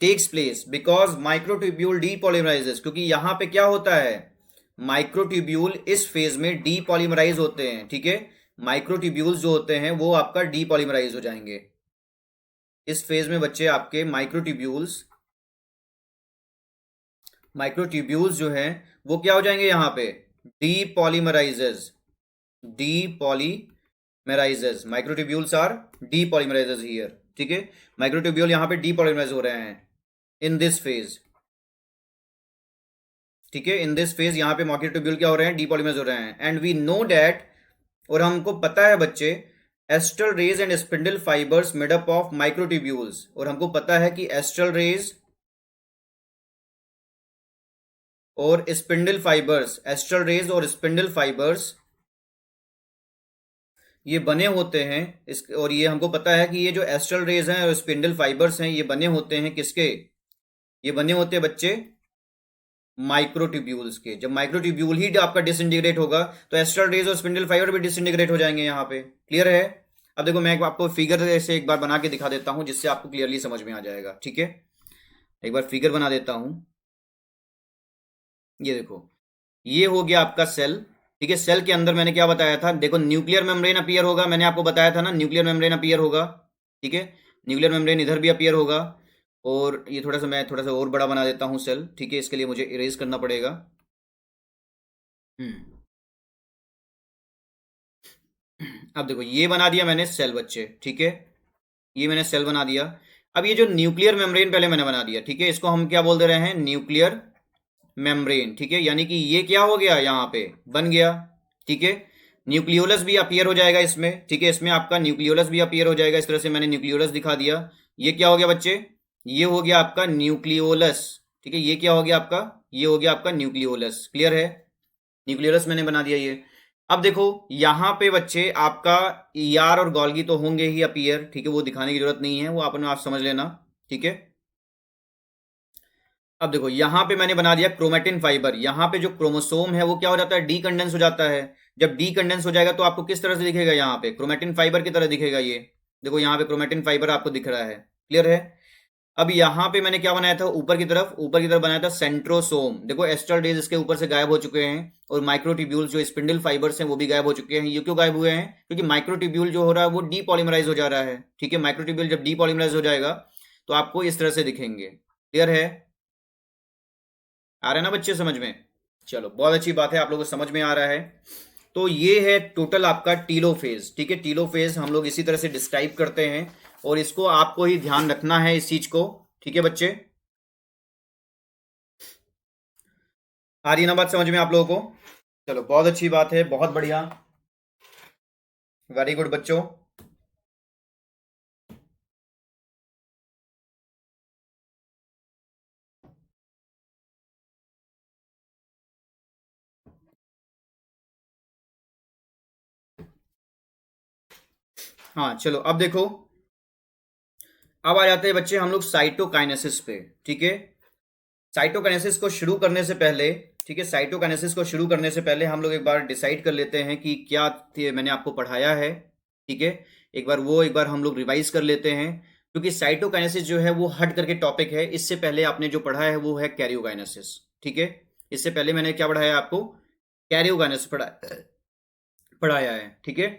टेक्स प्लेस बिकॉज माइक्रोट्यूब्यूल डीपॉलीमराइजेस, क्योंकि यहां पे क्या होता है, माइक्रोट्यूब्यूल इस फेज में डीपॉलीमराइज होते हैं, ठीक है, माइक्रोट्यूब्यूल्स जो होते हैं वो आपका डीपॉलीमराइज हो जाएंगे इस फेज में बच्चे, आपके माइक्रोट्यूब्यूल्स, माइक्रोट्यूब्यूल्स जो हैं वो क्या हो जाएंगे यहाँ पे, डीपॉलीमराइजेस, डीपॉलीमराइजेस, माइक्रोट्यूब्यूल्स आर डीपॉलीमराइजेस हियर, ठीक है, माइक्रोट्यूब्यूल यहाँ पे डीपॉलीमराइज हो रहे हैं इन दिस फेज, ठीक है, इन दिस फेज यहाँ पे माइक्रोट्यूब्यूल क्या हो रहे हैं, डीपॉलीमराइज हो रहे हैं, एंड वी नो डैट, और हमको पता है बच्चे, astral rays and spindle fibres made up of microtubules, और हमको पता है कि एस्ट्रल रेज और स्पिंडल फाइबर्स, एस्ट्रल रेज और स्पिंडल फाइबर्स ये बने होते हैं इस, और ये हमको पता है कि ये जो एस्ट्रल रेज हैं और स्पिंडल फाइबर्स हैं ये बने होते हैं किसके, ये बने होते हैं बच्चे माइक्रोट्यूब्यूल्स के। जब माइक्रोट्यूब्यूल ही आपका डिसइंटीग्रेट होगा तो एस्ट्रल रेज और स्पिंडल फाइबर भी डिसइंटीग्रेट हो जाएंगे यहाँ पे, क्लियर है। अब देखो मैं आपको फिगर से एक बार बना के दिखा देता हूं जिससे आपको क्लियरली समझ में आ जाएगा, ठीक है, एक बार फिगर बना देता हूं। ये देखो ये हो गया आपका सेल, ठीक है, सेल के अंदर मैंने क्या बताया था, देखो न्यूक्लियर मेम्ब्रेन अपीयर होगा, मैंने आपको बताया था ना न्यूक्लियर मेम्ब्रेन अपीयर होगा, ठीक है, न्यूक्लियर मेम्ब्रेन इधर भी अपीयर होगा, और ये थोड़ा सा मैं थोड़ा सा और बड़ा बना देता हूँ सेल, ठीक है, इसके लिए मुझे इरेज करना पड़ेगा। अब देखो ये बना दिया मैंने सेल बच्चे, ठीक है, ये मैंने सेल बना दिया। अब ये जो न्यूक्लियर मेम्ब्रेन पहले मैंने बना दिया, ठीक है, इसको हम क्या बोल दे रहे हैं, न्यूक्लियर मेम्ब्रेन, ठीक है, यानी कि ये क्या हो गया यहाँ पे बन गया, ठीक है। न्यूक्लियोलस भी अपीयर हो जाएगा इसमें, ठीक है, इसमें आपका न्यूक्लियोलस भी अपीयर हो जाएगा, इस तरह से मैंने न्यूक्लियोलस दिखा दिया। ये क्या हो गया बच्चे, ये हो गया आपका न्यूक्लियोलस, ठीक है, ये क्या हो गया आपका, ये हो गया आपका न्यूक्लियोलस, क्लियर है, न्यूक्लियोलस मैंने बना दिया ये। अब देखो यहाँ पे बच्चे आपका ईआर और गोल्गी तो होंगे ही अपीयर, ठीक है, वो दिखाने की जरूरत नहीं है, वो आप समझ लेना, ठीक है। अब देखो यहाँ पे मैंने बना दिया क्रोमेटिन फाइबर। यहाँ पे जो क्रोमोसोम है वो क्या हो जाता है, डीकंडेंस हो जाता है। जब डीकंडेंस हो जाएगा तो आपको किस तरह से दिखेगा, यहाँ पे क्रोमेटिन फाइबर की तरह दिखेगा। ये देखो यहाँ पे क्रोमेटिन फाइबर आपको दिख रहा है, क्लियर है। अब यहाँ पे मैंने क्या बनाया था, ऊपर की तरफ बनाया था सेंट्रोसोम। देखो एस्टर डेज इसके ऊपर से गायब हो चुके हैं, और माइक्रोट्यूब्यूल्स जो स्पिंडल फाइबर्स हैं वो भी गायब हो चुके हैं। ये क्यों गायब हुए हैं, क्योंकि माइक्रोट्यूब्यूल जो हो रहा है वो डीपॉलीमराइज हो जा रहा है। ठीक है, माइक्रोट्यूब्यूल जब डीपॉलीमराइज हो जाएगा तो आपको इस तरह से दिखेंगे, क्लियर है। आ रहा है ना बच्चे समझ में? चलो बहुत अच्छी बात है, आप लोगों को समझ में आ रहा है। तो ये है टोटल आपका टीलोफेज। ठीक है, टीलोफेज हम लोग इसी तरह से डिस्क्राइब करते हैं, और इसको आपको ही ध्यान रखना है इस चीज को। ठीक है बच्चे, आ रही है ना बात समझ में आप लोगों को? चलो बहुत अच्छी बात है, बहुत बढ़िया, वेरी गुड बच्चों। हाँ चलो अब देखो, अब आ जाते हैं बच्चे हम लोग साइटोकाइनेसिस पे। ठीक है, साइटोकाइनेसिस को शुरू करने से पहले, ठीक है, साइटोकाइनेसिस को शुरू करने से पहले हम लोग एक बार डिसाइड कर लेते हैं कि क्या मैंने आपको पढ़ाया है। ठीक है, एक बार हम लोग रिवाइज कर लेते हैं, क्योंकि साइटोकाइनेसिस जो है वो हट करके टॉपिक है। इससे पहले आपने जो पढ़ा है वो है कैरियोकाइनेसिस। ठीक है, इससे पहले मैंने क्या पढ़ाया आपको, कैरियोकाइनेसिस पढ़ाया है। ठीक है,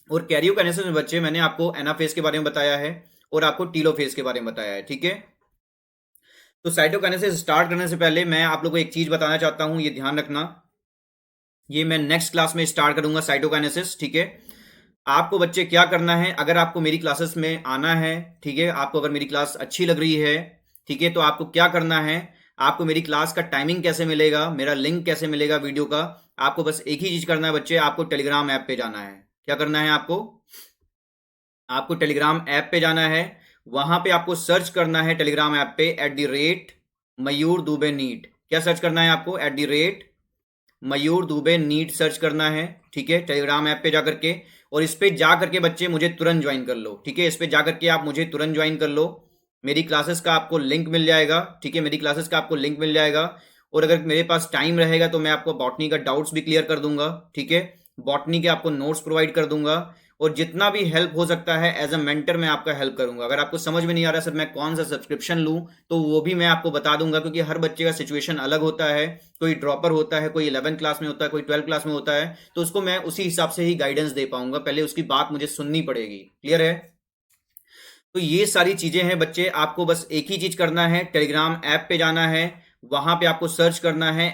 और कैरियोकाइनेसिस में बच्चे मैंने आपको एनाफेज के बारे में बताया है, और आपको टीलोफेज के बारे में बताया है। ठीक है, तो साइटोकाइनेसिस स्टार्ट करने से पहले मैं आप लोगों को एक चीज बताना चाहता हूं, ये ध्यान रखना। ये मैं नेक्स्ट क्लास में स्टार्ट करूंगा साइटोकाइनेसिस। ठीक है, आपको बच्चे क्या करना है, अगर आपको मेरी क्लासेस में आना है, ठीक है, आपको अगर मेरी क्लास अच्छी लग रही है, ठीक है, तो आपको क्या करना है, आपको मेरी क्लास का टाइमिंग कैसे मिलेगा, मेरा लिंक कैसे मिलेगा वीडियो का, आपको बस एक ही चीज करना है बच्चे, आपको टेलीग्राम ऐप पे जाना है। क्या करना है आपको, आपको टेलीग्राम ऐप पे जाना है। वहां पे आपको सर्च करना है टेलीग्राम ऐप पे @मयूर दुबे नीट। क्या सर्च करना है आपको, @मयूर दुबे नीट सर्च करना है। ठीक है, टेलीग्राम ऐप पे जाकर के, और इस पे जा करके बच्चे मुझे तुरंत ज्वाइन कर लो। ठीक है, इस पे जा करके आप मुझे तुरंत ज्वाइन कर लो, मेरी क्लासेस का आपको लिंक मिल जाएगा। ठीक है, मेरी क्लासेस का आपको लिंक मिल जाएगा, और अगर मेरे पास टाइम रहेगा तो मैं आपको बॉटनी का डाउट्स भी क्लियर कर दूंगा। ठीक है, बॉटनी के आपको नोट्स प्रोवाइड कर दूंगा, और जितना भी हेल्प हो सकता है एज अ मेंटर मैं आपका हेल्प करूंगा। अगर आपको समझ में नहीं आ रहा सर मैं कौन सा सब्सक्रिप्शन लूं, तो वो भी मैं आपको बता दूंगा, क्योंकि हर बच्चे का सिचुएशन अलग होता है। कोई ड्रॉपर होता है, कोई 11th क्लास में होता है, कोई 12th क्लास में होता है, तो उसको मैं उसी हिसाब से ही गाइडेंस दे पाऊंगा। पहले उसकी बात मुझे सुननी पड़ेगी, क्लियर है। तो ये सारी चीजें हैं बच्चे, आपको बस एक ही चीज करना है, टेलीग्राम ऐप पे जाना है, वहां पे आपको सर्च करना है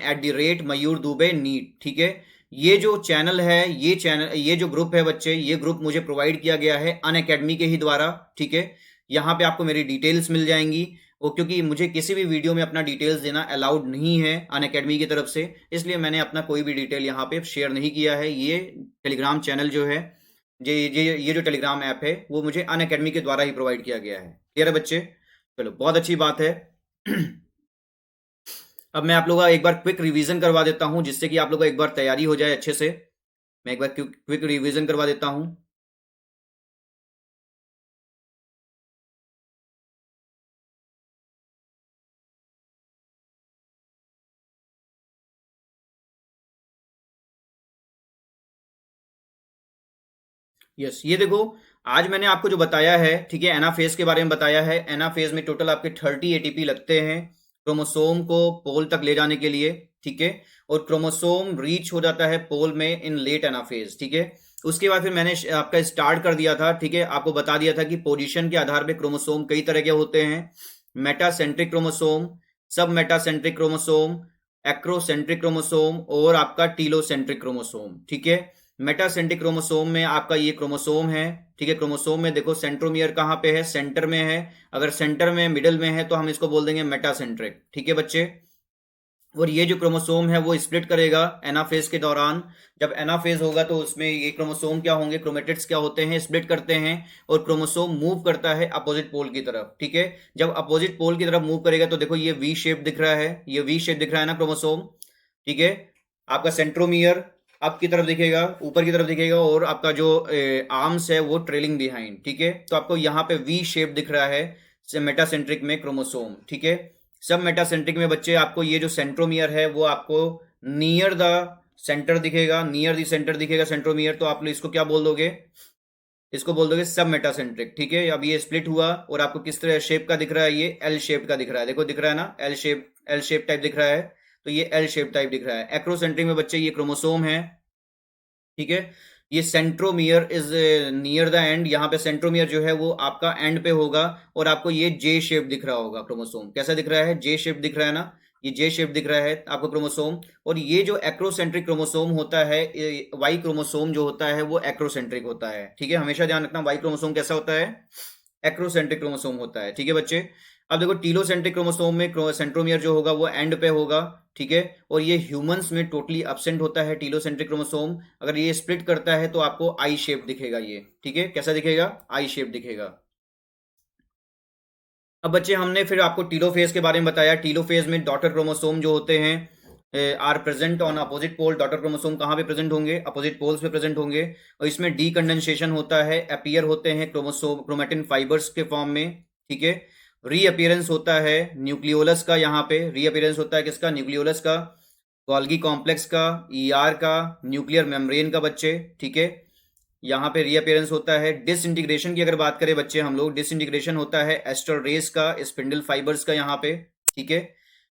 @मयूर दुबे नीट। ठीक है, ये जो चैनल है, ये जो ग्रुप है बच्चे, ये ग्रुप मुझे प्रोवाइड किया गया है अनअकैडमी के ही द्वारा। ठीक है, यहाँ पे आपको मेरी डिटेल्स मिल जाएंगी, वो क्योंकि मुझे किसी भी वीडियो में अपना डिटेल्स देना अलाउड नहीं है अनअकैडमी की तरफ से, इसलिए मैंने अपना कोई भी डिटेल यहाँ पे शेयर नहीं किया है। ये टेलीग्राम चैनल जो है, ये जो टेलीग्राम ऐप है वो मुझे अनअकैडमी के द्वारा ही प्रोवाइड किया गया है। क्लियर है बच्चे? चलो बहुत अच्छी बात है। अब मैं आप लोगों का एक बार क्विक रिवीजन करवा देता हूं, जिससे कि आप लोगों को एक बार तैयारी हो जाए अच्छे से। मैं एक बार क्विक रिवीजन करवा देता हूं। यस, ये देखो, आज मैंने आपको जो बताया है, ठीक है, एनाफेज के बारे में बताया है। एनाफेज में टोटल आपके 30 एटीपी लगते हैं क्रोमोसोम को पोल तक ले जाने के लिए। ठीक है, और क्रोमोसोम रीच हो जाता है पोल में इन लेट एनाफेज। ठीक है, उसके बाद फिर मैंने आपका स्टार्ट कर दिया था। ठीक है, आपको बता दिया था कि पोजीशन के आधार पे क्रोमोसोम कई तरह के होते हैं, मेटासेंट्रिक क्रोमोसोम, सब मेटासेंट्रिक क्रोमोसोम, एक्रोसेंट्रिक क्रोमोसोम, और आपका टीलोसेंट्रिक क्रोमोसोम। ठीक है, मेटासेंट्रिक क्रोमोसोम में आपका ये क्रोमोसोम है। ठीक है, क्रोमोसोम में देखो सेंट्रोमियर कहाँ पे है, सेंटर में है। अगर सेंटर में मिडिल में है तो हम इसको बोल देंगे मेटासेंट्रिक। ठीक है बच्चे, और ये जो क्रोमोसोम है वो स्प्लिट करेगा एनाफेज के दौरान। जब एनाफेज होगा तो उसमें ये क्रोमोसोम क्या होंगे, क्रोमेटिड्स क्या होते हैं, स्प्लिट करते हैं, और क्रोमोसोम मूव करता है अपोजिट पोल की तरफ। ठीक है, जब अपोजिट पोल की तरफ मूव करेगा तो देखो ये वी शेप दिख रहा है, ये वी शेप दिख रहा है ना क्रोमोसोम। ठीक है, आपका सेंट्रोमियर अप की तरफ दिखेगा, ऊपर की तरफ दिखेगा, और आपका जो आर्म्स है वो ट्रेलिंग बिहाइंड। ठीक है, तो आपको यहाँ पे वी शेप दिख रहा है मेटासेंट्रिक में क्रोमोसोम। ठीक है, सब मेटासेंट्रिक में बच्चे आपको ये जो सेंट्रोमियर है वो आपको नियर द सेंटर दिखेगा, नियर द सेंटर दिखेगा सेंट्रोमियर, तो आप लोग इसको क्या बोल दोगे, इसको बोल दोगे सब मेटासेंट्रिक। ठीक है, अब ये स्प्लिट हुआ और आपको किस तरह शेप का दिख रहा है, ये एल शेप का दिख रहा है, देखो दिख रहा है ना, एल शेप टाइप दिख रहा है, तो ये एल शेप टाइप दिख रहा है। एक्रोसेंट्रिक में बच्चे ये क्रोमोसोम है, ठीक है, ये centromere is near the end, यहाँ पे सेंट्रोमियर जो है वो आपका एंड पे होगा और आपको ये जे शेप दिख रहा होगा क्रोमोसोम, कैसा दिख रहा है, जे शेप दिख रहा है ना, ये जे शेप दिख रहा है आपको क्रोमोसोम। और ये जो एक्रोसेंट्रिक क्रोमोसोम होता है, वाई क्रोमोसोम जो होता है वो एक्रोसेंट्रिक होता है। ठीक है, हमेशा ध्यान रखना वाई क्रोमोसोम कैसा होता है, एक्रोसेंट्रिक क्रोमोसोम होता है। ठीक है बच्चे, अब देखो टीलोसेंट्रिक क्रोमोसोम में सेंट्रोमियर जो होगा वो एंड पे होगा, ठीक है, और ये ह्यूमंस में टोटली एब्सेंट होता है टीलोसेंट्रिक क्रोमोसोम। अगर ये स्प्लिट करता है तो आपको आई शेप दिखेगा ये, ठीक है, कैसा दिखेगा, आई शेप दिखेगा। अब बच्चे हमने फिर आपको टीलोफेज के बारे में बताया। टीलोफेज में डॉटर क्रोमोसोम जो होते हैं are present on opposite pole. Daughter chromosome कहाँ पे प्रेजेंट होंगे, अपोजिट पोल्स पे प्रेजेंट होंगे, और इसमें डीकंडेंसेशन होता है, अपीयर होते हैं क्रोमोसोम क्रोमेटिन फाइबर्स के फॉर्म में, ठीक है। रीअपियरेंस होता है न्यूक्लियोलस का, यहाँ पे रीअपियरेंस होता है किसका, न्यूक्लियोलस का, गोल्गी कॉम्प्लेक्स का, ईआर का, न्यूक्लियर मेम्ब्रेन का बच्चे, ठीक है। यहाँ पे रीअपियरेंस होता है। डिसइंटीग्रेशन की अगर बात करें बच्चे हम लोग, डिसइंटीग्रेशन होता है एस्टर रेस का, स्पिंडल फाइबर्स का यहाँ पे, ठीक है,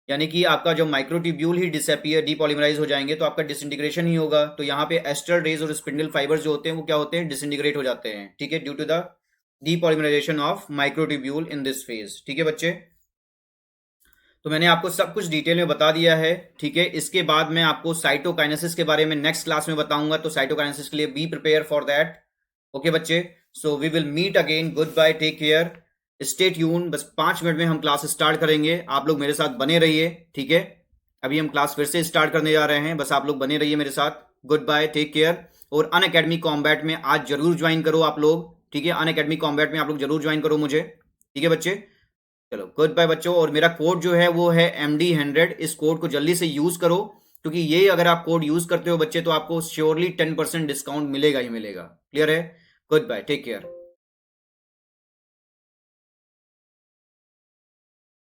यानी कि आपका जो माइक्रोट्यूब्यूल ही डिसअपियर डीपॉलीमराइज हो जाएंगे तो आपका डिसइंटीग्रेशन ही होगा। तो यहाँ पे एस्टर रेज और स्पिंडल फाइबर्स जो होते हैं वो क्या होते हैं, डिसइंटीग्रेट हो जाते हैं, ठीक है, due to the depolymerisation of microtubule in this phase. ठीक है बच्चे, तो मैंने आपको सब कुछ डिटेल में बता दिया है, ठीक है। इसके बाद मैं आपको साइटोकाइनेसिस के बारे में नेक्स्ट क्लास में बताऊंगा, तो साइटोकाइनेसिस के लिए be prepare for that. Okay बच्चे, so we will meet again, good bye, take care, stay tune. बस 5 मिनट में हम क्लास स्टार्ट करेंगे, आप लोग मेरे साथ बने रहिए, ठीक है। अभी हम क्लास फिर से स्टार्ट करने जा रहे हैं, बस आप लोग बने रहिए मेरे साथ। Good bye, take care. और अनअकैडमी कॉम्बैट में आज जरूर ज्वाइन करो आप लोग, ठीक है, अनअकैडमी कॉम्बैट में आप लोग जरूर ज्वाइन करो मुझे, ठीक है बच्चे। चलो गुड बाय बच्चों, और मेरा कोड जो है वो है MD100, इस कोड को जल्दी से यूज करो, क्योंकि ये अगर आप कोड यूज करते हो बच्चे तो आपको श्योरली 10% डिस्काउंट मिलेगा ही मिलेगा। क्लियर है, गुड बाय, टेक केयर।